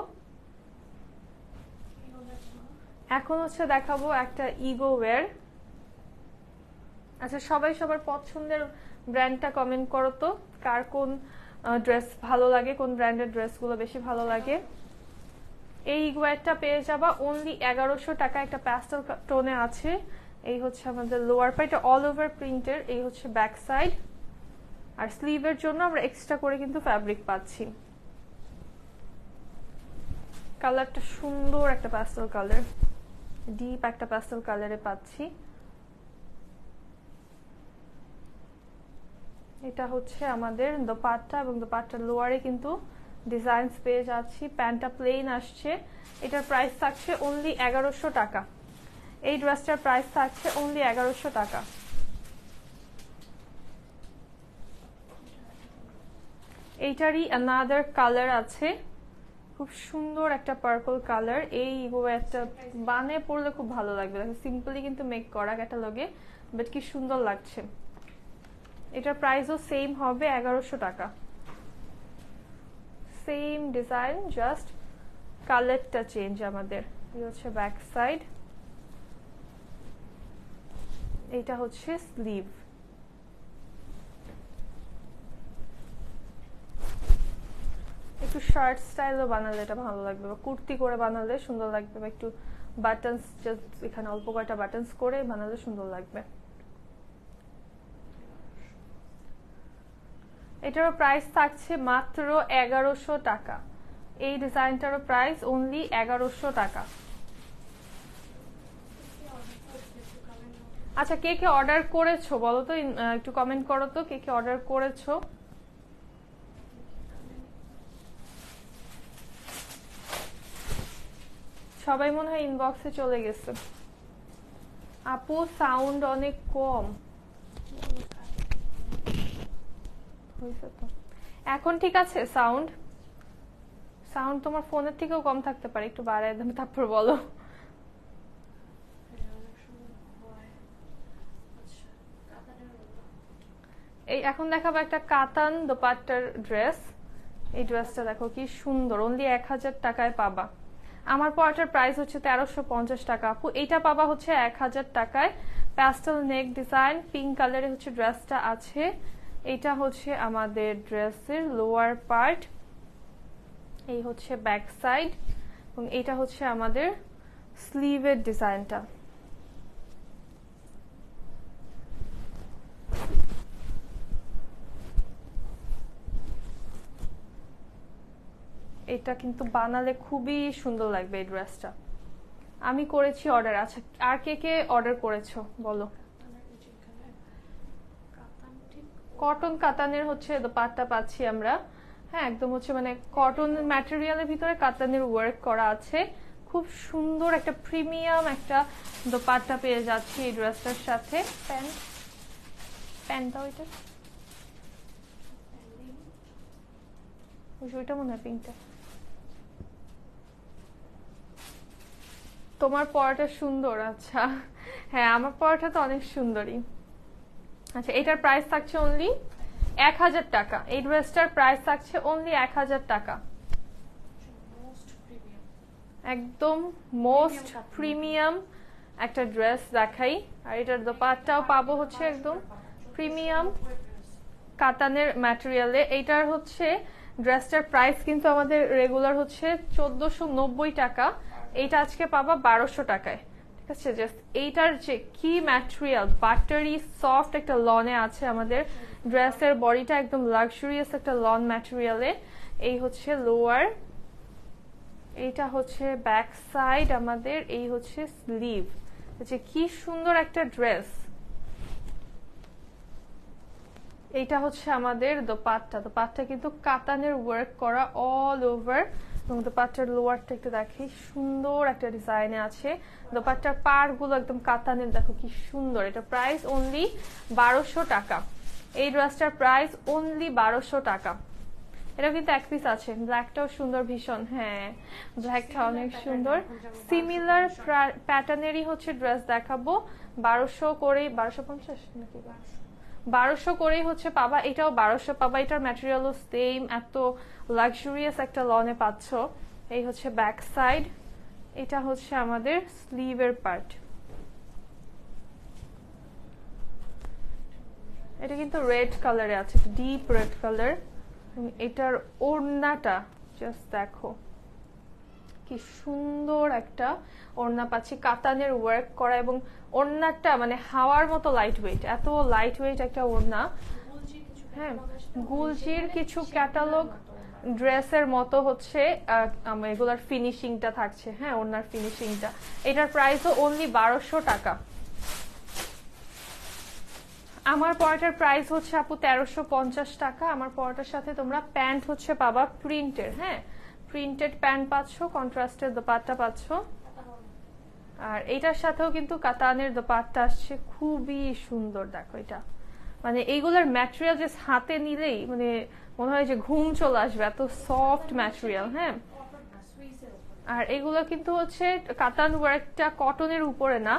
এখন হচ্ছে দেখাবো একটা ইগো ওয়্যার। আচ্ছা, সবাই সবার পছন্দের ব্র্যান্ডটা কমেন্ট করো তো, কার কোন ড্রেস ভালো লাগে, কোন ব্র্যান্ডের ড্রেসগুলো বেশি ভালো লাগে। এই ইগোয়ারটা পেয়ে যাবা অনলি 1100 টাকা। একটা প্যাস্টেল টোনে আছে। এই হচ্ছে আমাদের লোয়ার পার্ট, এটা অল ওভার প্রিন্টের। এই হচ্ছে ব্যাক সাইড, আর স্লিভের জন্য আমরা এক্সট্রা করে কিন্তু ফ্যাব্রিক পাচ্ছি। কালারটা সুন্দর একটা প্যাস্টেল কালার, ডিপ একটা প্যাস্টেল কালারে পাচ্ছি। এটা হচ্ছে আমাদের দোপাট্টা, এবং দোপাট্টার লোয়ারে কিন্তু ডিজাইনস পেয়ে যাচ্ছি। প্যান্টটা প্লেন আসছে। এটার প্রাইস থাকছে অনলি 1100 টাকা। এই ড্রেসটার প্রাইস থাকছে অনলি 1100 টাকা। এইটারই অ্যানাদার কালার আছে, খুব সুন্দর একটা পার্পল কালার। এই একটা বানে পরলে খুব ভালো লাগবে, সিম্পলি কিন্তু মেক করা ক্যাটালগে, বাট কি সুন্দর লাগছে। এটার প্রাইসও সেম হবে 1100 টাকা। সেম ডিজাইন, জাস্ট কালারটা চেঞ্জ আমাদের। এই হচ্ছে ব্যাক সাইড, এটা হচ্ছে স্লিভ। একটু শার্ট স্টাইলও বানালে এটা ভালো লাগবে, বা কুর্তি করে বানালে সুন্দর লাগবে, বা একটু বাটনস জাস্ট এখানে অল্প কয়টা বাটনস করে বানালে সুন্দর লাগবে। এটারও প্রাইস থাকছে মাত্র 1100 টাকা। এই ডিজাইনটারও প্রাইস অনলি 1100 টাকা। আচ্ছা, কে কে অর্ডার করেছো বলো তো, একটু কমেন্ট করো তো কে কে অর্ডার করেছো। সবাই মনে হয় ইনবক্সে চলে গেছে। আপু সাউন্ড অনেক কম হয়েছে তো, এখন ঠিক আছে? সাউন্ড সাউন্ড তোমার ফোনের থেকেও কম থাকতে পারে, একটু বাড়ায় দাও তারপর বলো। এই এখন দেখাবো একটা কাতান দোপাট্টার ড্রেস। এই ড্রেসটা দেখো কি সুন্দর, অনলি 1000 টাকায় পাবা। আমার পরাটার প্রাইস হচ্ছে 1350 টাকা। আপু এইটা পাবা হচ্ছে 1000 টাকায়। প্যাস্টেল নেক ডিজাইন, পিঙ্ক কালারে হচ্ছে ড্রেসটা আছে। এটা হচ্ছে আমাদের ড্রেসের লোয়ার পার্ট, এই হচ্ছে ব্যাক সাইড, এবং এটা হচ্ছে আমাদের স্লিভের ডিজাইনটা। এটা কিন্তু বানালে খুবই সুন্দর লাগবে এই ড্রেসটা। আমি করেছি অর্ডার। আচ্ছা, আর কে কে অর্ডার করেছো বলো? কটন কাতানের হচ্ছে দোপাট্টা পাচ্ছি আমরা। হ্যাঁ, একদম হচ্ছে মানে কটন ম্যাটেরিয়ালের ভিতরে কাতানের ওয়ার্ক করা আছে। খুব সুন্দর একটা প্রিমিয়াম একটা দোপাট্টা পেয়ে যাচ্ছি এই ড্রেসটার সাথে। প্যান্টটা ওইটা মনে হয় পিঙ্কটা। তোমার পরাটা সুন্দর। আচ্ছা, হ্যাঁ আমার পরাটা তো অনেক সুন্দরী। আচ্ছা, এটার প্রাইস থাকছে অনলি 1000 টাকা। এই ড্রেসটার প্রাইস থাকছে অনলি 1000 টাকা। একদম মোস্ট প্রিমিয়াম একটা ড্রেস দেখাই। আর এটার দোপাট্টাও পাবো হচ্ছে একদম প্রিমিয়াম কাতানের ম্যাটেরিয়ালে। এইটার হচ্ছে ড্রেসটার প্রাইস কিন্তু আমাদের রেগুলার হচ্ছে 1490 টাকা। এইটা আজকে পাবা 1200 টাকায়। ঠিক আছে, জাস্ট এইটার যে কি ম্যাটেরিয়াল, বাটারি সফট একটা লনে আছে আমাদের ড্রেসের বডিটা, একদম লাক্সারিয়াস একটা লন ম্যাটেরিয়ালে। এই হচ্ছে লোয়ার, এইটা হচ্ছে ব্যাক সাইড আমাদের, এই হচ্ছে স্লিভ। যে কি সুন্দর একটা ড্রেস। এইটা হচ্ছে আমাদের দোপাট্টা। দোপাট্টা কিন্তু কাতানের ওয়ার্ক করা অল ওভার। এবং দোপাট্টার লোয়ারটা একটু দেখি, সুন্দর একটা ডিজাইনে আছে। দোপাট্টার পাড় গুলো একদম কাতানের, দেখো কি সুন্দর। এটা প্রাইস অনলি 1200 টাকা। এই ড্রেসটার প্রাইস অনলি 1200 টাকা। এটা কিন্তু এক পিস আছে, ব্ল্যাকটাও সুন্দর ভীষণ। হ্যাঁ, ব্ল্যাকটা অনেক সুন্দর। সিমিলার প্যাটার্নেরই হচ্ছে ড্রেস দেখাবো। 1200 করে, 1250 নাকি 1200 করেই হচ্ছে পাবা। এটাও 1200 পাবা। এটার ম্যাটেরিয়ালও সেম, এত লাক্সারিয়াস একটা লনে পাচ্ছ। এই হচ্ছে ব্যাক সাইড, এটা হচ্ছে আমাদের স্লিভের পার্ট। এটা কিন্তু রেড কালারে আছে, ডিপ রেড কালার। এটার ওড়নাটা জাস্ট দেখো কি সুন্দর একটা ওড়না পাচ্ছি, কাতানের ওয়ার্ক করা। এবং ওড়নাটা মানে হাওয়ার মতো লাইট ওয়েট, এত লাইট ওয়েট একটা ওড়না। হ্যাঁ, গুলজির কিছু ক্যাটালগ ড্রেসের মতো হচ্ছে এগুলার ফিনিশিংটা থাকছে। হ্যাঁ, ওড়নার ফিনিশিংটা। এটার প্রাইসও অনলি 1200 টাকা। আমার পরাটার প্রাইস হচ্ছে আপু 1350 টাকা। আমার পরাটার সাথে তোমরা প্যান্ট হচ্ছে পাবা প্রিন্টের। হ্যাঁ, প্রিন্টেড প্যান্ট পাচ্ছ, কন্ট্রাস্টের দোপাট্টা পাচ্ছ। আর এইটার সাথেও কিন্তু কাতানের দোপাট্টা আসছে, খুবই সুন্দর। দেখো এটা মানে এইগুলোর ম্যাটেরিয়াল যে হাতে নিলেই মানে মনে হয় যে ঘুম চলে আসবে, এত সফট ম্যাটেরিয়াল। হ্যাঁ, আর এগুলো কিন্তু হচ্ছে কাতান ওয়ার্কটা কটনের উপরে না,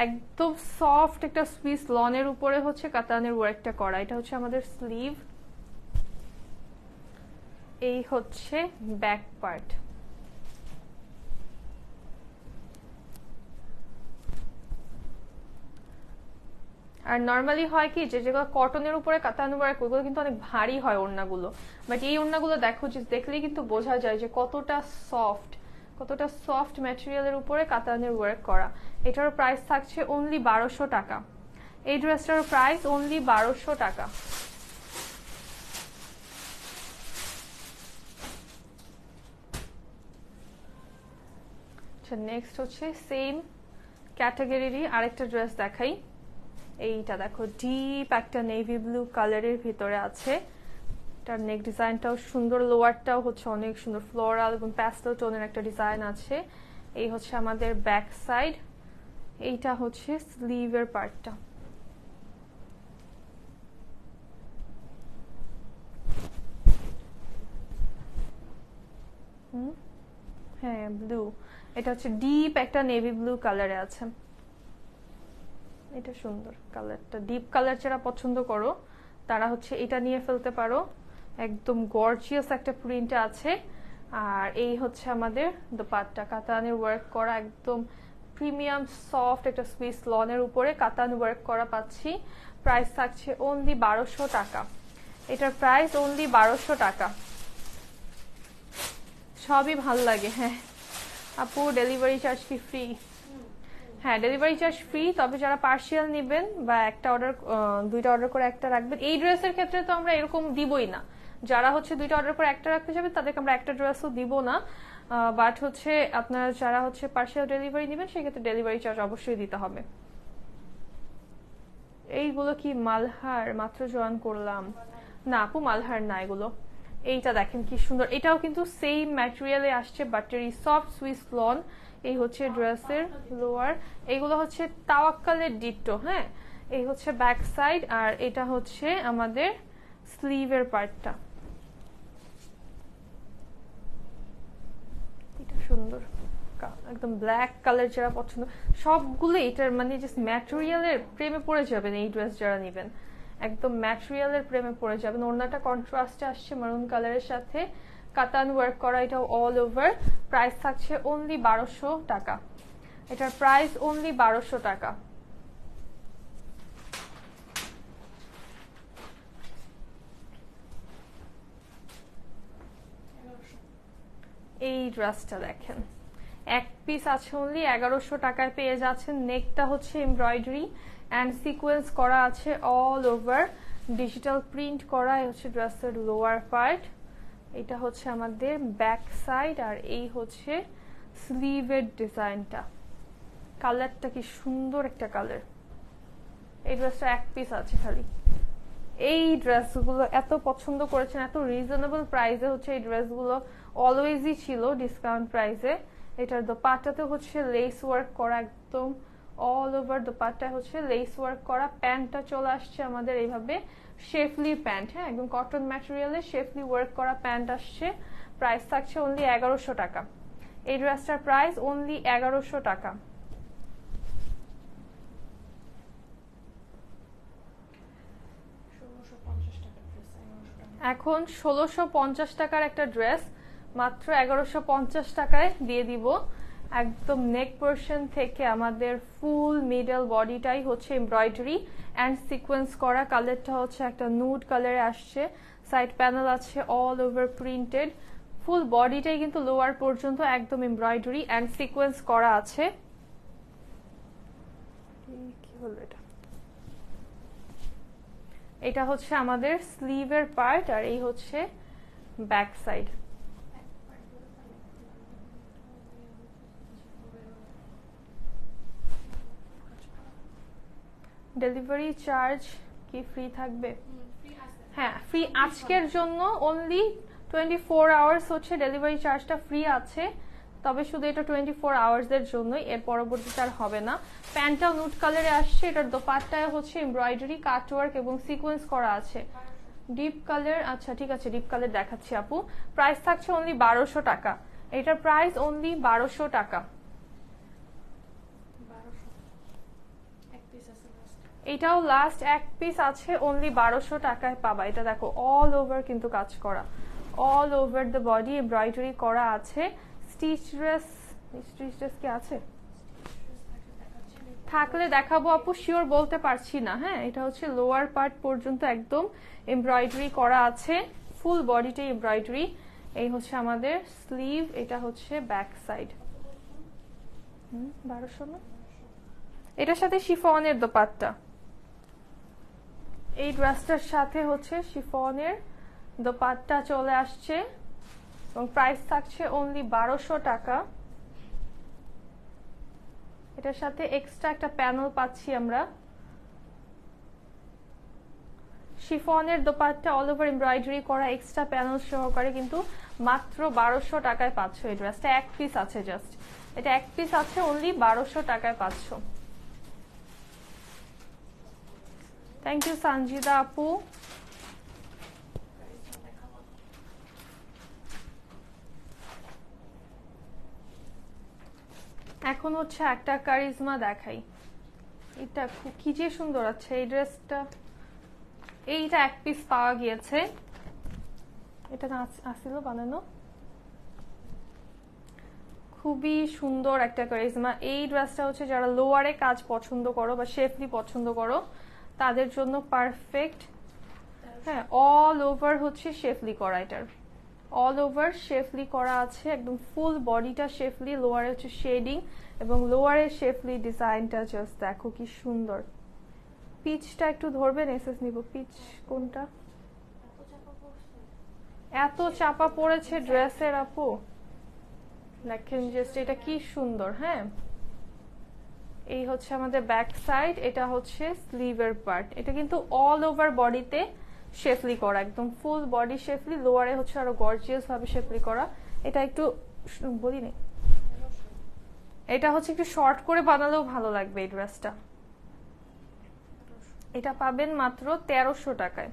একদম সফট একটা সুইস লনের উপরে হচ্ছে কাতানের ওয়ার্কটা করা। এটা হচ্ছে আমাদের স্লিভ, এই হচ্ছে ব্যাক পার্ট। আর নর্মালি হয় কি যে যেগুলো কটনের উপরে কাতান ওয়ার্ক, ওগুলো কিন্তু অনেক ভারী হয় ওড়নাগুলো। বাট এই ওড়নাগুলো দেখো, যে দেখলেই কিন্তু বোঝা যায় যে কতটা সফট, কতটা সফট ম্যাটেরিয়ালের উপরে কাতানের ওয়ার্ক করা। এটার প্রাইস থাকছে অনলি 1200 টাকা। এই ড্রেসটার প্রাইস অনলি 1200 টাকা। আচ্ছা, নেক্সট হচ্ছে সেম ক্যাটাগরিরই আরেকটা ড্রেস দেখাই। এইটা দেখো, ডিপ একটা নেভি ব্লু কালারের ভিতরে আছে। এটার নেক ডিজাইনটাও সুন্দর, লোয়ারটাও হচ্ছে অনেক সুন্দর, ফ্লোরাল এবং প্যাস্টেল টোনের একটা ডিজাইন আছে। এই হচ্ছে আমাদের ব্যাক সাইড, এইটা হচ্ছে স্লিভের পার্টটা। হ্যাঁ, ব্লু। এটা হচ্ছে ডিপ একটা নেভি ব্লু কালারে আছে। এটা সুন্দর কালারটা, ডিপ কালার যারা পছন্দ করো তারা হচ্ছে এটা নিয়ে ফেলতে পারো। একদম গর্জিয়াস একটা প্রিন্ট আছে। আর এই হচ্ছে আমাদের দোপাট্টা, কাতানের ওয়ার্ক করা, একদম প্রিমিয়াম সফট একটা সুইস লনের উপরে কাতান ওয়ার্ক করা পাচ্ছি। প্রাইস থাকছে অনলি 1200 টাকা। এটার প্রাইস অনলি 1200 টাকা। সবই ভাল লাগে। হ্যাঁ আপু, ডেলিভারি চার্জ কি ফ্রি? হ্যাঁ ডেলিভারি চার্জ ফ্রি, তবে যারা পার্সিয়াল নেবেন বা একটা অর্ডার, দুইটা অর্ডার করে একটা রাখবেন, এই ড্রেসের ক্ষেত্রে তো আমরা এরকম দিবই না। যারা হচ্ছে দুইটা অর্ডার করে একটা রাখতে যাবে তাদেরকে আমরা একটা ড্রেসও দিব না, বাট হচ্ছে আপনারা যারা হচ্ছে পার্সিয়াল ডেলিভারি নেবেন সেক্ষেত্রে ডেলিভারি চার্জ অবশ্যই দিতে হবে। এইগুলো কি মালহার? মাত্র জয়েন করলাম। না আপু মালহার না এগুলো। এইটা দেখেন কি সুন্দর, এটাও কিন্তু সেম ম্যাটেরিয়ালে আসছে, বাটারি সফট সুইস লন। এই হচ্ছে ড্রেসের লোয়ার, এইগুলো হচ্ছে তাওয়াক্কালের ডিট্টো। হ্যাঁ এই হচ্ছে ব্যাক সাইড, আর এটা হচ্ছে আমাদের স্লিভের পার্টটা। এটা সুন্দর, একদম ব্ল্যাক কালার যারা পছন্দ, সবগুলো এটার মানে জাস্ট ম্যাটেরিয়ালের প্রেমে পড়ে যাবেন। এই ড্রেস যারা নেবেন একদম ম্যাটেরিয়ালের প্রেমে পড়ে যাবেন। ওড়নাটা কন্ট্রাস্টে আসছে মারুন কালারের সাথে, কাতান ওয়ার্ক করা, এটা অল ওভার। প্রাইস থাকছে অনলি 1200 টাকা। এটার প্রাইস অনলি 1200 টাকা। এই ড্রেসটা দেখেন, এক পিস আছে অনলি 1100 টাকায় পেয়ে যাচ্ছেন। নেকটা হচ্ছে এমব্রয়ডারি অ্যান্ড সিকোয়েন্স করা আছে অল ওভার, ডিজিটাল প্রিন্ট করা। হচ্ছে ড্রেসের লোয়ার পার্ট, এটা হচ্ছে আমাদের ব্যাক সাইড, আর এই হচ্ছে স্লিভের ডিজাইনটা। কালারটা কি সুন্দর একটা কালার। এই ড্রেসটা এক পিস আছে খালি। এই ড্রেসগুলো এত পছন্দ করেছেন, এত রিজনেবল প্রাইসে হচ্ছে এই ড্রেসগুলো অলওয়েজই ছিল ডিসকাউন্ট প্রাইসে। এটার দোপাট্টাতে হচ্ছে লেস ওয়ার্ক করা, একদম অল ওভার দোপাট্টা হচ্ছে লেস ওয়ার্ক করা। প্যান্টটা চলে আসছে আমাদের এইভাবে শেফলি প্যান্ট। হ্যাঁ একদম কটন ম্যাটেরিয়ালে শেফলি ওয়ার্ক করা প্যান্ট আসছে। প্রাইস থাকছে অনলি 1100 টাকা। এই ড্রেসটার প্রাইস অনলি 1100 টাকা। এখন 1650 টাকার একটা ড্রেস মাত্র 1150 টাকায় দিয়ে দিব। একদম নেক পোর্শন থেকে আমাদের ফুল মিডল বডিটাই হচ্ছে এমব্রয়ডারি অ্যান্ড সিকোয়েন্স করা। কালারটা হচ্ছে একটা নুড কালারে আসছে, সাইড প্যানেল আছে অল ওভার প্রিন্টেড। ফুল বডিটাই কিন্তু লোয়ার পর্যন্ত একদম এমব্রয়ডারি অ্যান্ড সিকোয়েন্স করা আছে। কি হলো এটা? এটা হচ্ছে আমাদের স্লিভের পার্ট, আর এই হচ্ছে ব্যাক সাইড। ডেলিভারি চার্জ কি ফ্রি থাকবে? হ্যাঁ ফ্রি আজকের জন্য অনলি 24 আওয়ার্স হচ্ছে ডেলিভারি চার্জটা ফ্রি আছে, তবে শুধু এটা 24 আওয়ার্স এর জন্যই, এর পরবর্তীতে আর হবে না। প্যান্টটাও নুড কালারে আসছে, এটার দোপাট্টায় হচ্ছে এমব্রয়ডারি কাটওয়ার্ক এবং সিকোয়েন্স করা আছে ডিপ কালার। আচ্ছা ঠিক আছে, ডিপ কালার দেখাচ্ছি আপু। প্রাইস থাকছে অনলি 1200 টাকা। এটার প্রাইস অনলি 1200 টাকা। এটাও লাস্ট এক পিস আছে, অনলি 1200 টাকায় পাবা। এটা দেখো অল ওভার কিন্তু কাজ করা, all over the body embroidery করা আছে। স্টিচ ড্রেস কি আছে? থাকলে দেখাবো আপু, শিওর বলতে পারছি না। হ্যাঁ এটা হচ্ছে লোয়ার পার্ট পর্যন্ত একদম এমব্রয়ডারি করা আছে, ফুল বডিটাই এমব্রয়ডারি। এই হচ্ছে আমাদের স্লিভ, এটা হচ্ছে ব্যাক সাইড। 1200 না? এটার সাথে শিফনের দোপাট্টা, এই ড্রেসটার সাথে হচ্ছে শিফনের দোপাট্টা চলে আসছে এবং প্রাইস থাকছে অনলি 1200 টাকা। এটার সাথে এক্সট্রা একটা প্যানেল পাচ্ছি আমরা। শিফনের দোপাট্টা অল ওভার এমব্রয়ডারি করা এক্সট্রা প্যানেল সহকারে কিন্তু মাত্র 1200 টাকায় পাচ্ছ। এই ড্রেসটা এক পিস আছে, জাস্ট এটা এক পিস আছে, অনলি 1200 টাকায় পাচ্ছ। থ্যাংক ইউ সঞ্জিদা আপু। এখন হচ্ছে একটা কারিজমা দেখাই, এটা কি যে সুন্দর আছে এই ড্রেসটা। এইটা এক পিস পাওয়া গিয়েছে, এটা না আসছিল বানানো, খুবই সুন্দর একটা কারিজমা। এই ড্রেসটা হচ্ছে যারা লোয়ারে কাজ পছন্দ করো বা শেফলি পছন্দ করো তাদের জন্য পারফেক্ট। হ্যাঁ অল ওভার হচ্ছে শেফলি করা, এটার অল ওভার শেফলি করা আছে, একদম ফুল বডিটা শেফলি, লোয়ারে হচ্ছে শেডিং এবং লোয়ারের শেফলি ডিজাইনটা জাস্ট দেখো কি সুন্দর। পিচটা একটু ধরবেন, এসএস নিব। পিচ কোনটা? এত চাপা পড়েছে ড্রেসের আপু, দেখেন জাস্ট এটা কি সুন্দর। হ্যাঁ, এই হচ্ছে আমাদের ব্যাক সাইড, এটা হচ্ছে স্লিভের পার্ট। এটা কিন্তু অল ওভার বডিতে শেফলি করা, একদম ফুল বডি শেফলি, লোয়ারে হচ্ছে আরো গর্জিয়াস ভাবে শেফলি করা। এটা একটু বলিনি, এটা হচ্ছে একটু শর্ট করে বানালেও ভালো লাগবে এই ড্রেসটা। এটা পাবেন মাত্র 1300 টাকায়,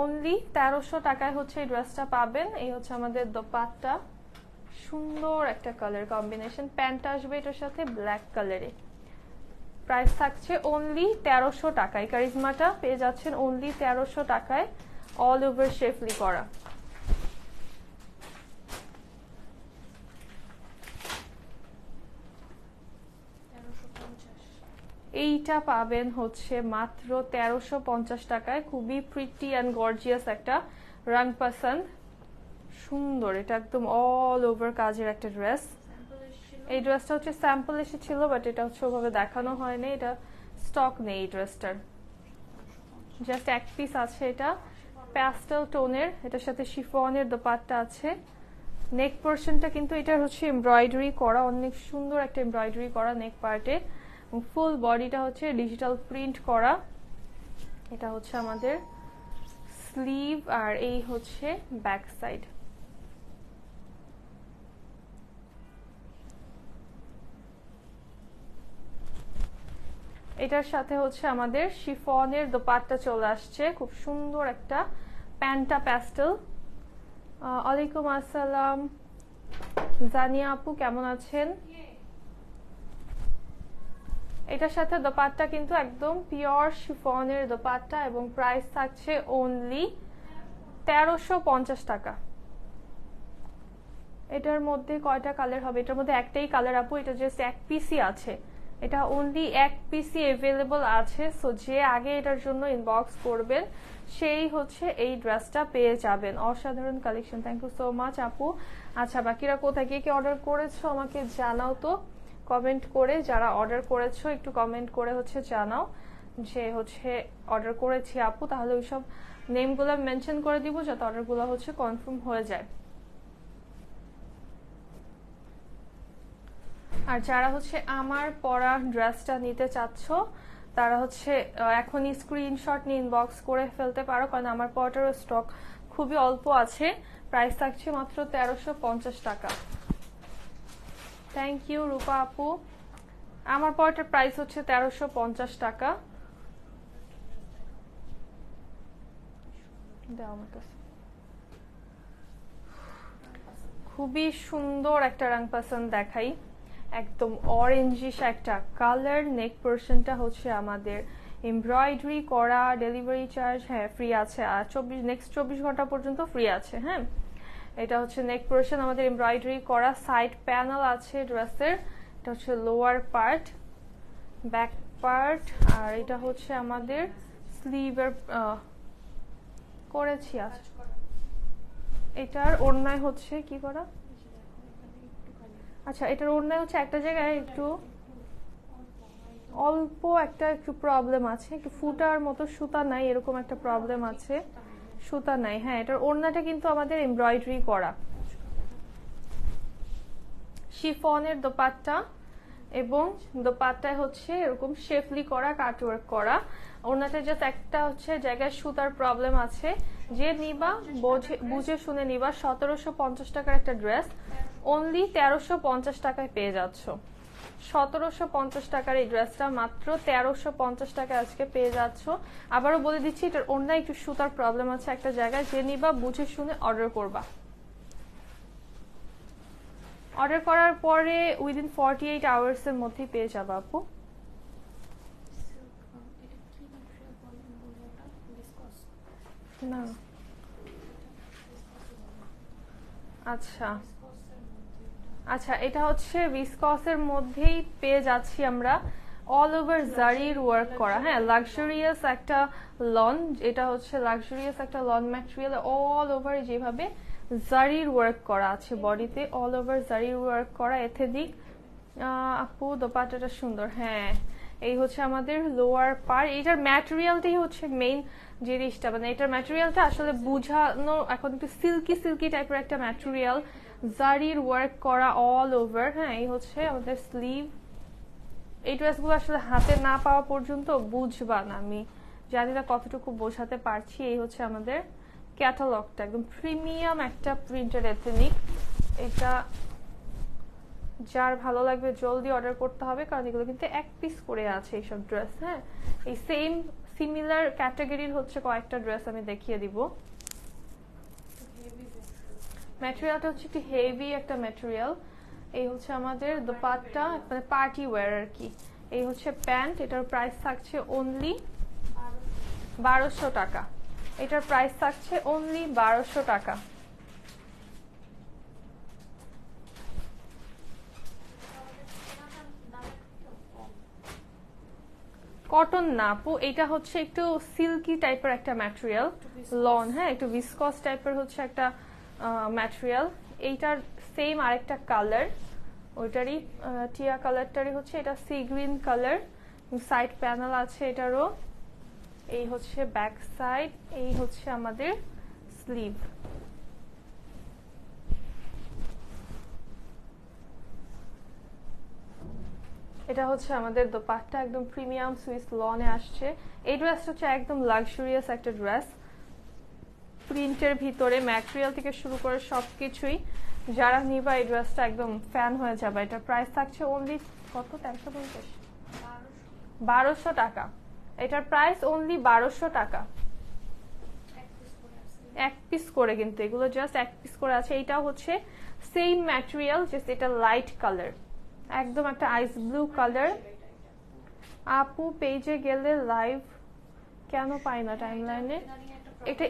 অনলি 1300 টাকায় হচ্ছে এই ড্রেসটা পাবেন। এই হচ্ছে আমাদের দোপাট্টা, সুন্দর একটা কালার কম্বিনেশন। প্যান্ট আসবে এটার সাথে ব্ল্যাক কালারে। প্রাইস থাকছে অনলি 1300 টাকায়। কারিজমাটা পেয়ে যাচ্ছেন অনলি 1300 টাকায়, অল ওভার শেফলি করা। এইটা পাবেন হচ্ছে মাত্র 1350 টাকায়, খুবই প্রিটি অ্যান্ড গর্জিয়াস একটা রং পছন্দ, সুন্দর। এটা একদম অল ওভার কাজের একটা ড্রেস। এই ড্রেসটা হচ্ছে স্যাম্পল এসেছিল, বাট এটা হচ্ছে ওভাবে দেখানো হয়নি, এটা স্টক নেই এই ড্রেসটার, জাস্ট এক পিস আছে। এটা প্যাস্টেল টোনের, এটার সাথে শিফনের দোপাট্টা আছে। নেক পোর্শনটা কিন্তু এটার হচ্ছে এমব্রয়ডারি করা, অনেক সুন্দর একটা এমব্রয়ডারি করা নেক পার্টে। ফুল বডিটা হচ্ছে ডিজিটাল প্রিন্ট করা। এটা হচ্ছে আমাদের স্লিভ, আর এই হচ্ছে ব্যাক সাইড। এটার সাথে হচ্ছে আমাদের শিফনের দোপাট্টা চলে আসছে, খুব সুন্দর একটা প্যান্টা প্যাস্টেল। ওয়ালাইকুম আসসালাম জানিয়া আপু, কেমন আছেন? এটার সাথে দোপাট্টা কিন্তু একদম পিওর শিফনের দোপাট্টা, এবং প্রাইস থাকছে অনলি 1350 টাকা। এটার মধ্যে কয়টা কালার হবে? এটার মধ্যে একটাই কালার আপু, এটা জাস্ট এক পিসই আছে, এটা অনলি এক পিসই अवेलेबल আছে। সো যে আগে এটার জন্য ইনবক্স করবেন সেই হচ্ছে এই ড্রেসটা পেয়ে যাবেন। অসাধারণ collection, thank you so much আপু। আচ্ছা, বাকিরা কোথায় কে কে অর্ডার করেছো আমাকে জানাও তো কমেন্ট করে। যারা অর্ডার করেছো একটু কমেন্ট করে হচ্ছে জানাও যে হচ্ছে অর্ডার করেছি আপু, তাহলে ওইসব নেমগুলো মেনশন করে দিব যাতে অর্ডারগুলো হচ্ছে কনফার্ম হয়ে যায়। আর যারা হচ্ছে আমার পরা ড্রেসটা নিতে চাচ্ছ তারা হচ্ছে এখনই স্ক্রিনশট নিয়ে ইনবক্স করে ফেলতে পারো, কারণ আমার পরাটারও স্টক খুবই অল্প আছে। প্রাইস থাকছে মাত্র 1350 টাকা। থ্যাংক ইউ রূপা আপু। আমার পরাটার প্রাইস হচ্ছে 1350 টাকা। দাও আমার কাছে। খুবই সুন্দর একটা রং পছন্দ দেখাই, একদম অরেঞ্জিশ একটা কালার। নেক পোর্শনটা হচ্ছে আমাদের এমব্রয়ডারি করা, ডেলিভারি চার্জ হ্যাঁ ফ্রি আছে, আর নেক্সট 24 ঘন্টা পর্যন্ত ফ্রি আছে। হ্যাঁ, এটা হচ্ছে নেক পোর্শন আমাদের এমব্রয়ডারি করা, সাইড প্যানেল আছে ড্রেসের। এটা হচ্ছে লোয়ার পার্ট, ব্যাক পার্ট, আর এটা হচ্ছে আমাদের স্লিভের করেছি। এটার ওড়নায় হচ্ছে কি করা, আচ্ছা এটার ওড়নায় হচ্ছে একটা জায়গায় একটু অল্প একটা একটু প্রবলেম আছে, একটু ফুটার মতো সুতা নাই, এরকম একটা প্রবলেম আছে, সুতা নাই। হ্যাঁ, এটার ওড়নাটা কিন্তু আমাদের এমব্রয়ডারি করা, শিফনের দোপাট্টা, এবং দোপাট্টায় হচ্ছে এরকম শেফলি করা, কাটওয়ার্ক করা। ওড়নাতে জাস্ট একটা হচ্ছে জায়গায় সুতার প্রবলেম আছে, যে নিবা বুঝে শুনে নিবা। 1750 টাকার একটা ড্রেস অনলি 1350 টাকায় পেয়ে যাচ্ছ। 1750 টাকার এই ড্রেসটা মাত্র 1350 টাকায় আজকে পেয়ে যাচ্ছ। আবারও বলে দিচ্ছি, এটার ওড়নায় একটু সুতার প্রবলেম আছে একটা জায়গায়, যে নিবা বুঝে শুনে অর্ডার করবা। অর্ডার করার পরে উইদিন 48 আওয়ার্স এর মধ্যেই পেয়ে যাবা আপু। না আচ্ছা আচ্ছা, এটা হচ্ছে ভিসকসের মধ্যেই পেয়ে যাচ্ছি আমরা, অল ওভার জারির ওয়ার্ক করা। হ্যাঁ, লাক্সারিয়াস একটা লন, এটা হচ্ছে লাক্সারিয়াস একটা লন ম্যাটেরিয়াল, অল ওভার যেভাবে জারির ওয়ার্ক করা আছে বডিতে, অল ওভার জারির ওয়ার্ক করা, এথেনিক আপু দোপাট্টাটা সুন্দর, হ্যাঁ। এই হচ্ছে আমাদের লোয়ার পার, এটার ম্যাটেরিয়ালটাই হচ্ছে মেইন জিনিসটা, মানে এটার ম্যাটেরিয়ালটা আসলে বুঝানো, এখন একটু সিল্কি সিল্কি টাইপের একটা ম্যাটেরিয়াল, জারির ওয়ার্ক করা অল ওভার। হ্যাঁ, এই হচ্ছে আমাদের স্লিভ। এই ড্রেসগুলো আসলে হাতে না পাওয়া পর্যন্ত বুঝবা না, আমি জানি না কতটুকু বোঝাতে পারছি। এই হচ্ছে আমাদের ক্যাটালগটা, একদম প্রিমিয়াম একটা প্রিন্টেড এথনিক। এটা যার ভালো লাগবে জলদি অর্ডার করতে হবে, কারণ এগুলো কিন্তু এক পিস করে আছে এইসব ড্রেস। হ্যাঁ, এই সেম সিমিলার ক্যাটাগরির হচ্ছে কয়েকটা ড্রেস আমি দেখিয়ে দিব। ম্যাটেরিয়ালটা হচ্ছে একটু হেভি একটা ম্যাটেরিয়াল। এই হচ্ছে আমাদের দোপাট্টা, মানে পার্টি ওয়্যার আর কি। এই হচ্ছে প্যান্ট, এটার প্রাইস থাকছে অনলি 1200 টাকা। এটার প্রাইস থাকছে অনলি 1200 টাকা। কটন না আপু, এটা হচ্ছে একটু সিল্কি টাইপের একটা ম্যাটেরিয়াল, লন। হ্যাঁ, একটু ভিসকস টাইপের হচ্ছে একটা ম্যাটেরিয়াল। এইটার সেম আরেকটা কালার, ওইটারই টিয়া কালারটারই হচ্ছে এটা sea green colour. Side panel আছে এটারও। এই হচ্ছে ব্যাক সাইড, এই হচ্ছে আমাদের স্লিভ। এটা হচ্ছে আমাদের দোপাট্টা, একদম প্রিমিয়াম সুইস লনে আসছে। এই ড্রেসটা হচ্ছে একদম লাক্সারিয়াস একটা ড্রেস, প্রিন্টের ভিতরে ম্যাটেরিয়াল থেকে শুরু করে সবকিছুই। যারা নিবা এই ড্রেসটা একদম ফ্যান হয়ে যাবে। এটার প্রাইস থাকছে অনলি কত, 350, 1200 টাকা। এটার প্রাইস অনলি 1200 টাকা। এক পিস করে, কিন্তু এগুলো জাস্ট এক পিস করে আছে। এইটাও হচ্ছে সেম ম্যাটেরিয়াল, জাস্ট এটা লাইট কালার, একদম একটা আইস ব্লু কালার। আপু পেজে গেলে লাইভ কেন পাই না টাইমলাইনে?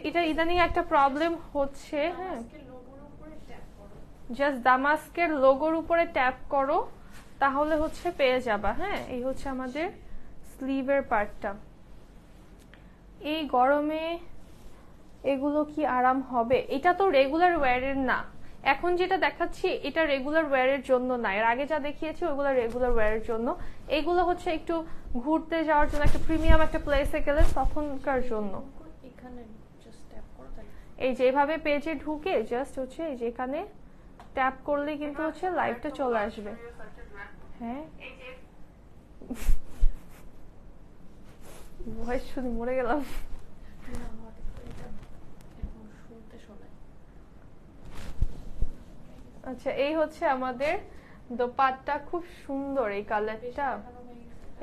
এটা ইদানিং একটা প্রবলেম হচ্ছে। হ্যাঁ, জাস্ট দামাস্কের লোগোর উপরে ট্যাপ করো, তাহলে হচ্ছে পেয়ে যাবা। হ্যাঁ, এই হচ্ছে আমাদের স্লিভের পার্টটা। এই গরমে এগুলো কি আরাম হবে? এটা তো রেগুলার ওয়্যারের না। এখন যেটা দেখাচ্ছি এটা রেগুলার ওয়্যারের জন্য না, এর আগে যা দেখিয়েছি ওইগুলো রেগুলার ওয়্যারের জন্য। এইগুলো হচ্ছে একটু ঘুরতে যাওয়ার জন্য, একটা প্রিমিয়াম একটা প্লেসে গেলে তখনকার জন্য। এই যেভাবে পেজে ঢুকে জাস্ট হচ্ছে এই যে এখানে ট্যাপ করলে কিন্তু হচ্ছে লাইভটা চলে আসবে। হ্যাঁ, ভয়েস শুনে মরে গেলাম। আচ্ছা, এই হচ্ছে আমাদের দোপাট্টা, খুব সুন্দর এই কালারটা।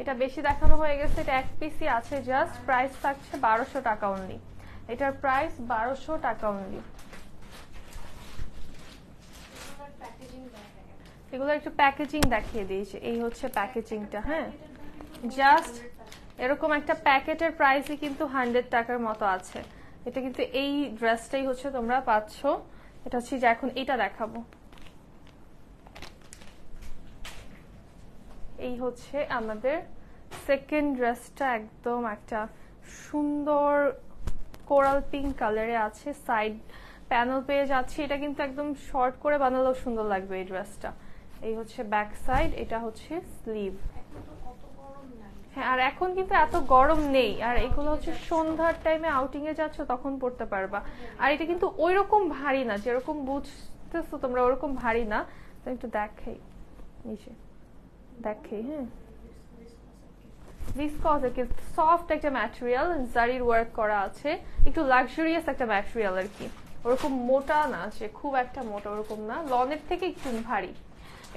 এটা বেশি দেখানো হয়ে গেছে, এটা এক পিসই আছে জাস্ট। প্রাইস থাকছে 1200 টাকা অনলি। এটার প্রাইস 1200 টাকা অনলি। এগুলো একটু প্যাকেজিং দেখিয়ে দিয়েছে। এই হচ্ছে প্যাকেজিংটা। হ্যাঁ, জাস্ট এরকম একটা প্যাকেটের প্রাইসই কিন্তু 100 টাকার মতো আছে। এটা কিন্তু এই ড্রেসটাই হচ্ছে তোমরা পাচ্ছ। এটা হচ্ছে যে এখন এটা দেখাবো। এই হচ্ছে আমাদের সেকেন্ড ড্রেসটা, একদম একটা সুন্দর কোরাল পিঙ্ক কালারে আছে। সাইড প্যানেল পেয়ে যাচ্ছে। এটা কিন্তু একদম শর্ট করে বানালেও সুন্দর লাগবে এই ড্রেসটা। এই হচ্ছে ব্যাক সাইড, এটা হচ্ছে স্লিভ। হ্যাঁ, আর এখন কিন্তু এত গরম নেই। আর এগুলো হচ্ছে সন্ধ্যার টাইমে আউটিং এ যাচ্ছ তখন পড়তে পারবা। আর এটা কিন্তু ওই রকম ভারী না, যেরকম বুঝতেছো তোমরা ওরকম ভারী না। তো একটু দেখাই নিচে, দেখাই। হ্যাঁ, ভিসকস সফট একটা ম্যাটেরিয়াল, জারির ওয়ার্ক করা আছে, একটু লাক্সারিয়াস একটা ম্যাটেরিয়াল আর কি। ওরকম মোটা না, যে খুব একটা মোটা ওরকম না, লনের থেকে একটু ভারী।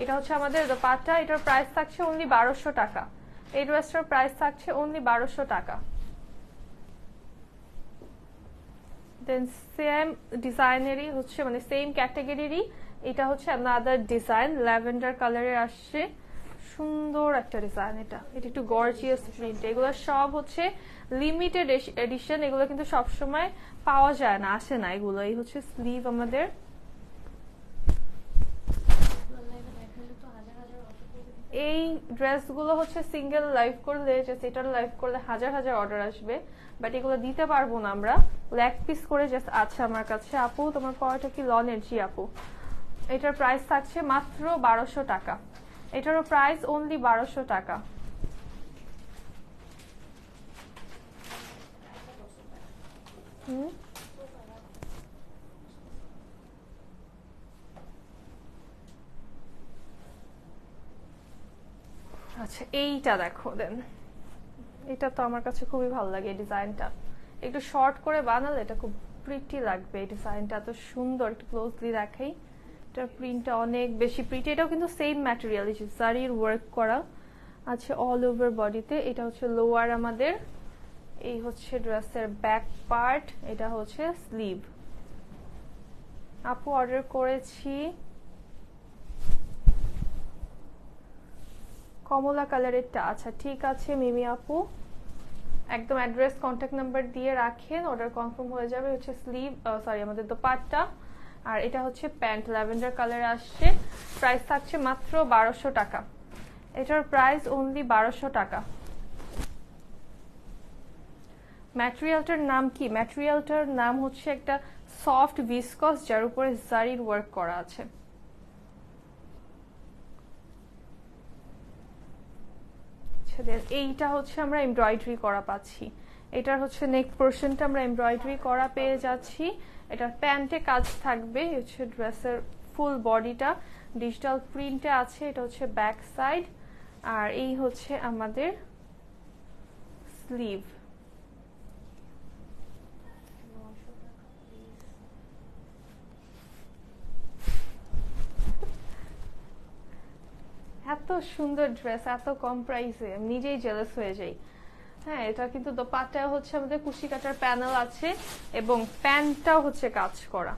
এটা হচ্ছে আমাদের দোপাট্টা, এটার প্রাইস থাকছে অনলি 1200 টাকা। এই ড্রেসটার প্রাইস থাকছে অনলি 1200 টাকা। দেন সেম ডিজাইনেরই হচ্ছে, মানে সেম ক্যাটাগরিরই এটা হচ্ছে আনাদার ডিজাইন, ল্যাভেন্ডার কালারের আসছে। সুন্দর একটা ডিজাইন। এটা একটু গর্জিয়াস প্রিন্ট। এগুলো সব হচ্ছে লিমিটেড এডিশন, এগুলো কিন্তু সবসময় পাওয়া যায় না, আসে না এগুলো। এই হচ্ছে স্লিভ আমাদের। এই ড্রেসগুলো হচ্ছে সিঙ্গেল লাইভ করলে, জাস্ট এটার লাইভ করলে হাজার হাজার অর্ডার আসবে, বাট এগুলো দিতে পারবো না আমরা। এক পিস করে জাস্ট আছে আমার কাছে। আপু তোমার পরাটা কি লনের? জি আপু। এটার প্রাইস থাকছে মাত্র 1200 টাকা। এটারও প্রাইস অনলি 1200 টাকা। আচ্ছা এইটা দেখো দেন, এটা তো আমার কাছে খুবই ভালো লাগে এই ডিজাইনটা, একটু শর্ট করে বানালে এটা খুব প্রিটি লাগবে। এই ডিজাইনটা এত সুন্দর, একটু ক্লোজলি দেখাই, এটার প্রিন্টটা অনেক বেশি প্রিটি। এটাও কিন্তু সেম ম্যাটেরিয়াল, জারির ওয়ার্ক করা আছে অল ওভার বডিতে। এটা হচ্ছে লোয়ার আমাদের, এই হচ্ছে ড্রেসের ব্যাক পার্ট, এটা হচ্ছে স্লিভ। আপু অর্ডার করেছি কমলা কালারেরটা। আচ্ছা ঠিক আছে মিমি আপু, একদম অ্যাড্রেস কন্ট্যাক্ট নাম্বার দিয়ে রাখেন, অর্ডার কনফার্ম হয়ে যাবে। হচ্ছে স্লিভ সরি আমাদের দোপাট্টা, আর এটা হচ্ছে প্যান্ট ল্যাভেন্ডার কালারে আসছে। প্রাইস থাকছে মাত্র 1200 টাকা। এটার প্রাইস অনলি 1200 টাকা। ম্যাটেরিয়ালটার নাম কি? ম্যাটেরিয়ালটার নাম হচ্ছে একটা সফট ভিসকস, যার উপরে জারির ওয়ার্ক করা আছে। এইটা হচ্ছে আমরা এমব্রয়ডারি করা পাচ্ছি। এটার হচ্ছে নেক পোর্শনটা আমরা এমব্রয়ডারি করা পেয়ে যাচ্ছি। এটার প্যান্টে কাজ থাকবে, হচ্ছে ড্রেসের ফুল বডিটা ডিজিটাল প্রিন্টে আছে। এটা হচ্ছে ব্যাক সাইড, আর এই হচ্ছে আমাদের স্লিভ। এত সুন্দর ড্রেস এত কম প্রাইসে, আমি নিজেই জেলাস হয়ে যাই। হ্যাঁ, এটা কিন্তু দোপাট্টায় হচ্ছে আমাদের কুশি কাটার প্যানেল আছে, এবং প্যান্টটাও হচ্ছে কাজ করা।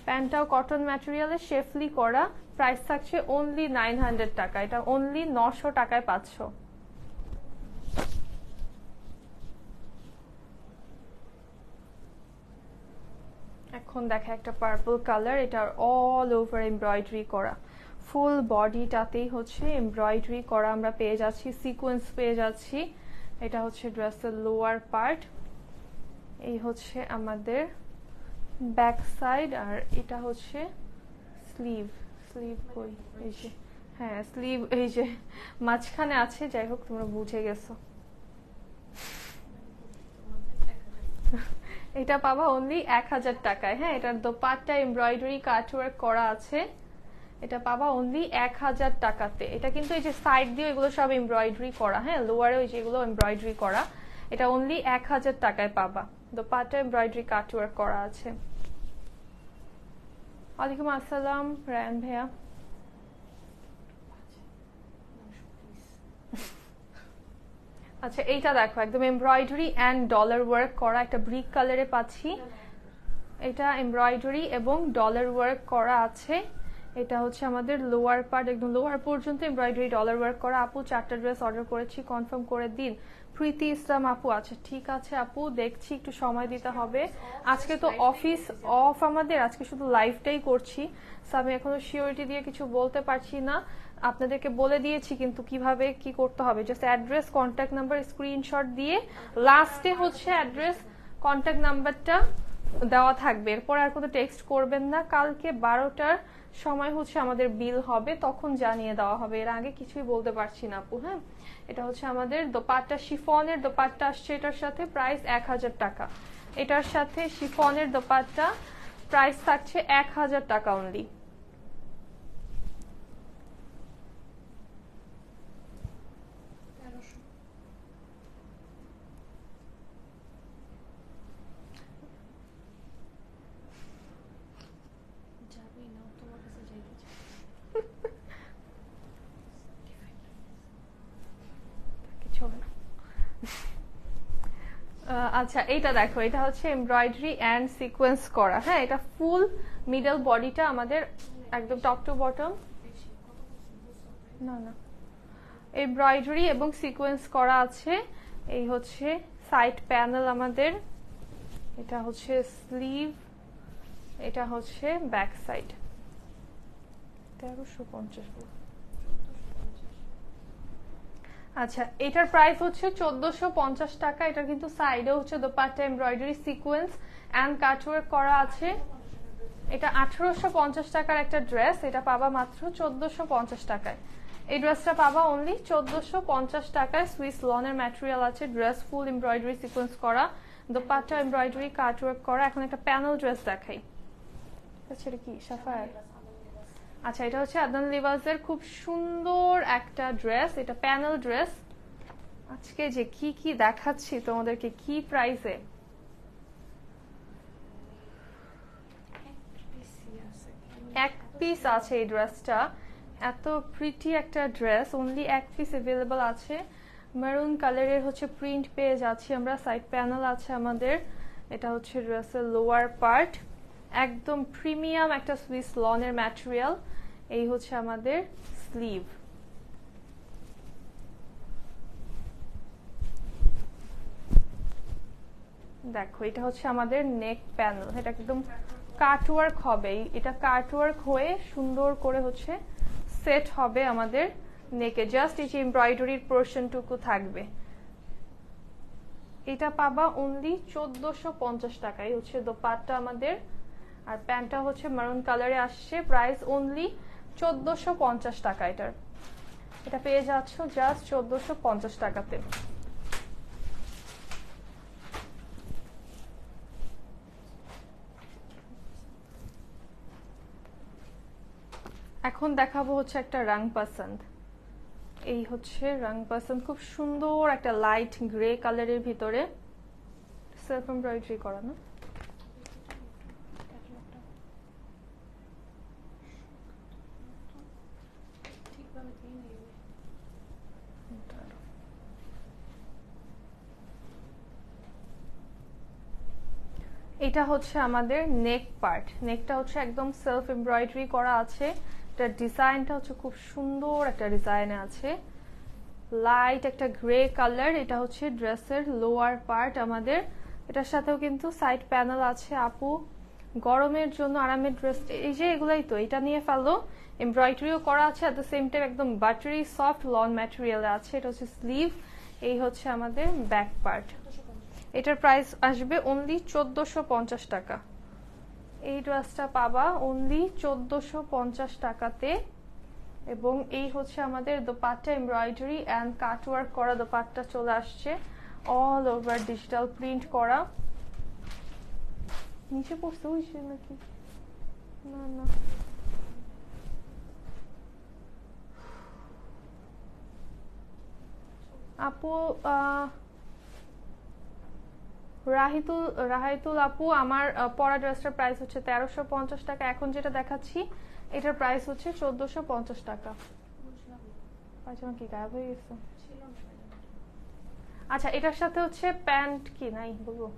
প্যান্টটাও কটন ম্যাটেরিয়ালে শেফলি করা। প্রাইস থাকছে অনলি 900 টাকা। এটা অনলি 900 টাকায় পাচ্ছ। এখন দেখা একটা পার্পল কালার, এটা অল ওভার এমব্রয়ডারি করা, ফুল বডিটাতেই হচ্ছে এমব্রয়ডারি করা আমরা পেয়ে যাচ্ছি, সিকোয়েন্স পেয়ে যাচ্ছি। এটা হচ্ছে ড্রেসের লোয়ার পার্ট, এই হচ্ছে আমাদের ব্যাক সাইড, আর এটা হচ্ছে স্লিভ। স্লিভ কই? এই যে, হ্যাঁ স্লিভ এই যে মাঝখানে আছে। যাই হোক তোমরা বুঝে গেছো। এটা পাবা অনলি 1000 টাকায়। হ্যাঁ, এটার দোপাট্টা এমব্রয়ডারি কাটওয়ার্ক করা আছে। এটা পাবা অনলি 1000 টাকাতে। এটা কিন্তু এই যে সাইড দিয়ে এগুলো সব এমব্রয়ডারি করা, হ্যাঁ লোয়ারে ওই যেগুলো এমব্রয়ডারি করা। এটা অনলি 1000 টাকায় পাবা। দোপাট্টা এমব্রয়ডারি কাটওয়ার্ক করা আছে। ওয়ালাইকুম আসসালাম রায়ান ভাইয়া। আচ্ছা এইটা দেখো, একদম এমব্রয়ডারি অ্যান্ড ডলার ওয়ার্ক করা, একটা ব্রিক কালারে পাচ্ছি। এটা এমব্রয়ডারি এবং ডলার ওয়ার্ক করা আছে। এটা হচ্ছে আমাদের লোয়ার পার্ট, একদম লোয়ার পর্যন্ত এমব্রয়ডারি ডলার ওয়ার্ক করা। আপু 4টা ড্রেস অর্ডার করেছি, কনফার্ম করে দিন। প্রীতি ইসলাম আপু, আচ্ছা ঠিক আছে আপু, দেখছি, একটু সময় দিতে হবে। আজকে তো অফিস অফ আমাদের, আজকে শুধু লাইভটাই করছি, সো আমি এখনো সিওরিটি দিয়ে কিছু বলতে পারছি না। আপনাদেরকে বলে দিয়েছি কিন্তু কিভাবে কি করতে হবে। Just address contact number screenshot দিয়ে লাস্টে হচ্ছে অ্যাড্রেস কন্ট্যাক্ট নাম্বারটা দেওয়া থাকবে, এরপর আর কোনো টেক্সট করবেন না। কালকে 12টার সময় হচ্ছে আমাদের বিল হবে, তখন জানিয়ে দেওয়া হবে। এর আগে কিছুই বলতে পারছি না আপু। হ্যাঁ, এটা হচ্ছে আমাদের দোপাট্টা, শিফনের দোপাট্টা আসছে এটার সাথে, প্রাইস 1000 টাকা। এটার সাথে শিফনের দোপাট্টা প্রাইস থাকছে 1000 টাকা অনলি। আচ্ছা এইটা দেখো, এটা হচ্ছে এমব্রয়ডারি অ্যান্ড সিকোয়েন্স করা। হ্যাঁ, এটা ফুল মিডল বডিটা আমাদের একদম টপ টু বটম, না না এমব্রয়ডারি এবং সিকোয়েন্স করা আছে। এই হচ্ছে সাইড প্যানেল আমাদের, এটা হচ্ছে স্লিভ, এটা হচ্ছে ব্যাক সাইড। 1350। আচ্ছা এটার প্রাইস হচ্ছে 1450 টাকা। এটা কিন্তু সাইডে হচ্ছে dupatta embroidery sequence and cutwork করা আছে। এটা 1850 টাকার একটা ড্রেস, এটা পাবা মাত্র 1450 টাকায়। এই ড্রেসটা পাবা অনলি 1450 টাকায়। সুইস লনের ম্যাটেরিয়াল আছে, ড্রেস ফুল এমব্রয়ডারি সিকোয়েন্স করা, দোপাট্টা এমব্রয়ডারি কাটওয়ার্ক করা। এখন একটা প্যানেল ড্রেস দেখাই। আচ্ছা এটা কি সাফায়ার? আচ্ছা এটা হচ্ছে আদনান লিবাসের খুব সুন্দর একটা ড্রেস, এটা প্যানেল ড্রেস। আজকে যে কি কি দেখাচ্ছি তোমাদেরকে, কি প্রাইসে, এক পিস আছে এই ড্রেসটা। এত প্রিটি একটা ড্রেস, অনলি এক পিস অ্যাভেলেবল আছে। মেরুন কালারের হচ্ছে প্রিন্ট পেয়ে যাচ্ছি আমরা, সাইড প্যানেল আছে আমাদের। এটা হচ্ছে ড্রেসের লোয়ার পার্ট, একদম প্রিমিয়াম একটা সুইস লনের ম্যাটেরিয়াল। এই হচ্ছে আমাদের স্লিভ। দেখো এটা হচ্ছে আমাদের নেক প্যানেল, এটা একদম কাটওয়ার্ক হবে, এটা কাটওয়ার্ক হয়ে সুন্দর করে হচ্ছে সেট হবে আমাদের নেকে, জাস্ট এই যে এমব্রয়ডারির পোর্শনটুকু থাকবে। এটা পাবা অনলি 1450 টাকায়। হচ্ছে দোপাট্টা আমাদের, আর প্যান্টটা হচ্ছে মারুন কালারে আসছে, প্রাইস অনলি 1450 টাকা। এটা পেয়ে যাচ্ছ জাস্ট 1450 টাকাতে। এখন দেখাবো হচ্ছে একটা রং পছন্দ। এই হচ্ছে রং পছন্দ, খুব সুন্দর একটা লাইট গ্রে কালারের ভিতরে, সেলফ এমব্রয়ডারি করা না। এটা হচ্ছে আমাদের নেক পার্ট, নেকটা হচ্ছে একদম সেলফ এমব্রয়ডারি করা আছে। এটা ডিজাইনটা হচ্ছে খুব সুন্দর একটা ডিজাইনে আছে, লাইট একটা গ্রে কালার। এটা হচ্ছে ড্রেসের লোয়ার পার্ট আমাদের, এটার সাথেও কিন্তু সাইড প্যানেল আছে। আপু গরমের জন্য আরামের ড্রেস, এই যে এগুলাই তো, এটা নিয়ে ফেলো। এমব্রয়ডারিও করা আছে, এট দ্য সেম টাইম একদম বাটারি সফট লন ম্যাটেরিয়াল আছে। এটা হচ্ছে স্লিভ, এই হচ্ছে আমাদের ব্যাক পার্ট। এটার প্রাইস আসবে অনলি 1450 টাকা। এই ড্রেসটা পাবা অনলি 1450 টাকাতে। এবং এই হচ্ছে আমাদের দোপাট্টা এমব্রয়ডারি অ্যান্ড কাটওয়ার্ক করা দোপাট্টা চলে আসছে, অল ওভার ডিজিটাল প্রিন্ট করা। নিচে পড়ছে ওই নাকি? না না, আপু রাহিতুল আপু, আমার পরা ড্রেসটার প্রাইস হচ্ছে 1350 টাকা। এখন যেটা দেখাচ্ছি এটার প্রাইস হচ্ছে 1450 টাকা। পায়জামা কি গায়েব হয়ে গেছে? আচ্ছা এটার সাথে হচ্ছে প্যান্ট কি নাই বলবো?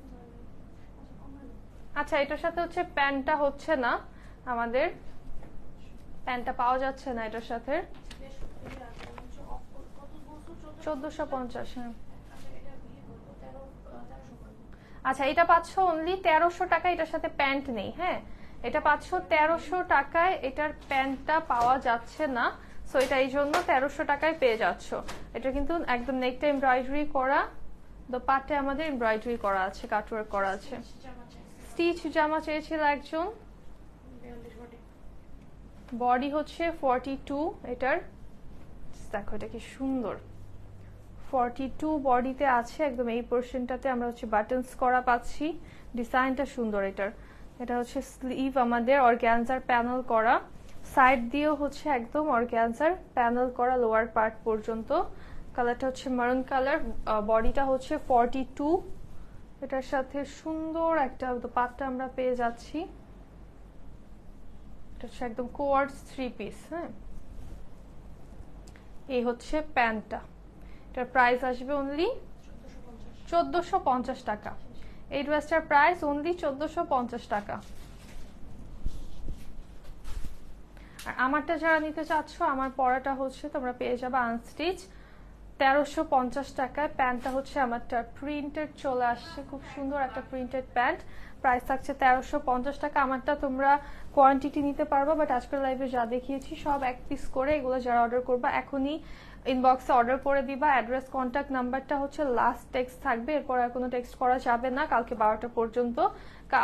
আচ্ছা এটার সাথে হচ্ছে প্যান্টটা হচ্ছে না, আমাদের প্যান্টটা পাওয়া যাচ্ছে না এটার সাথে। 1450। হ্যাঁ আচ্ছা এটা পাচ্ছ অনলি 1300 টাকা, এটার সাথে প্যান্ট নেই। হ্যাঁ এটা পাচ্ছ 1300 টাকায়, এটার প্যান্টটা পাওয়া যাচ্ছে না, সো এটা এই জন্য 1300 টাকায় পেয়ে যাচ্ছ। এটা কিন্তু একদম নেকটা এমব্রয়ডারি করা, দোপাট্টায় আমাদের এমব্রয়ডারি করা আছে, কাটওয়ার্ক করা আছে। স্টিচ জামা চেয়েছিল একজন, বডি হচ্ছে 42 এটার। দেখো এটা কি সুন্দর, 42 বডিতে আছে, একদম এই পোর্শনটাতে আমরা হচ্ছে বাটনস করা পাচ্ছি, ডিজাইনটা সুন্দর এটার। এটা হচ্ছে স্লিভ আমাদের অর্গানজার প্যানেল করা, সাইড দিয়েও হচ্ছে একদম অর্গানজার প্যানেল করা লোয়ার পার্ট পর্যন্ত। কালারটা হচ্ছে মারুন কালার, বডিটা হচ্ছে 42। এটার সাথে সুন্দর একটা দোপাট্টা আমরা পেয়ে যাচ্ছি, এটা হচ্ছে একদম কোয়ার্ডস 3 পিস। হ্যাঁ এই হচ্ছে প্যান্টটা, এটার প্রাইস আসবে অনলি 1450 টাকা। এই ড্রেসটার প্রাইস অনলি 1450 টাকা। আর আমারটা যারা নিতে চাচ্ছ, আমার পরাটা হচ্ছে তোমরা পেয়ে যাবে আনস্টিচ 1350 টাকায়। প্যান্টটা হচ্ছে আমারটা প্রিন্টেড চলে আসছে, খুব সুন্দর একটা প্রিন্টেড প্যান্ট, প্রাইস থাকছে 1350 টাকা। আমারটা তোমরা কোয়ান্টিটি নিতে পারবা, বাট আজকের লাইভে যা দেখিয়েছি সব এক পিস করে, এগুলো যারা অর্ডার করবা এখনই ইনবক্সে অর্ডার করে দিবা। অ্যাড্রেস কন্ট্যাক্ট নাম্বারটা হচ্ছে লাস্ট টেক্সট থাকবে, এরপর আর কোনো টেক্সট করা যাবে না কালকে 12টা পর্যন্ত।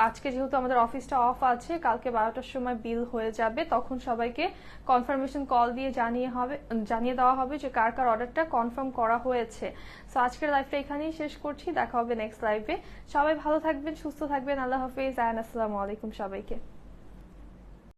আজকে যেহেতু আমাদের অফিসটা অফ আছে, কালকে 12টার সময় বিল হয়ে যাবে, তখন সবাইকে কনফার্মেশন কল দিয়ে জানিয়ে দেওয়া হবে যে কার কার অর্ডারটা কনফার্ম করা হয়েছে। সো আজকের লাইভটা এখানেই শেষ করছি, দেখা হবে নেক্সট লাইভে। সবাই ভালো থাকবেন, সুস্থ থাকবেন, আল্লাহ হাফেজ, আসসালামু আলাইকুম সবাইকে।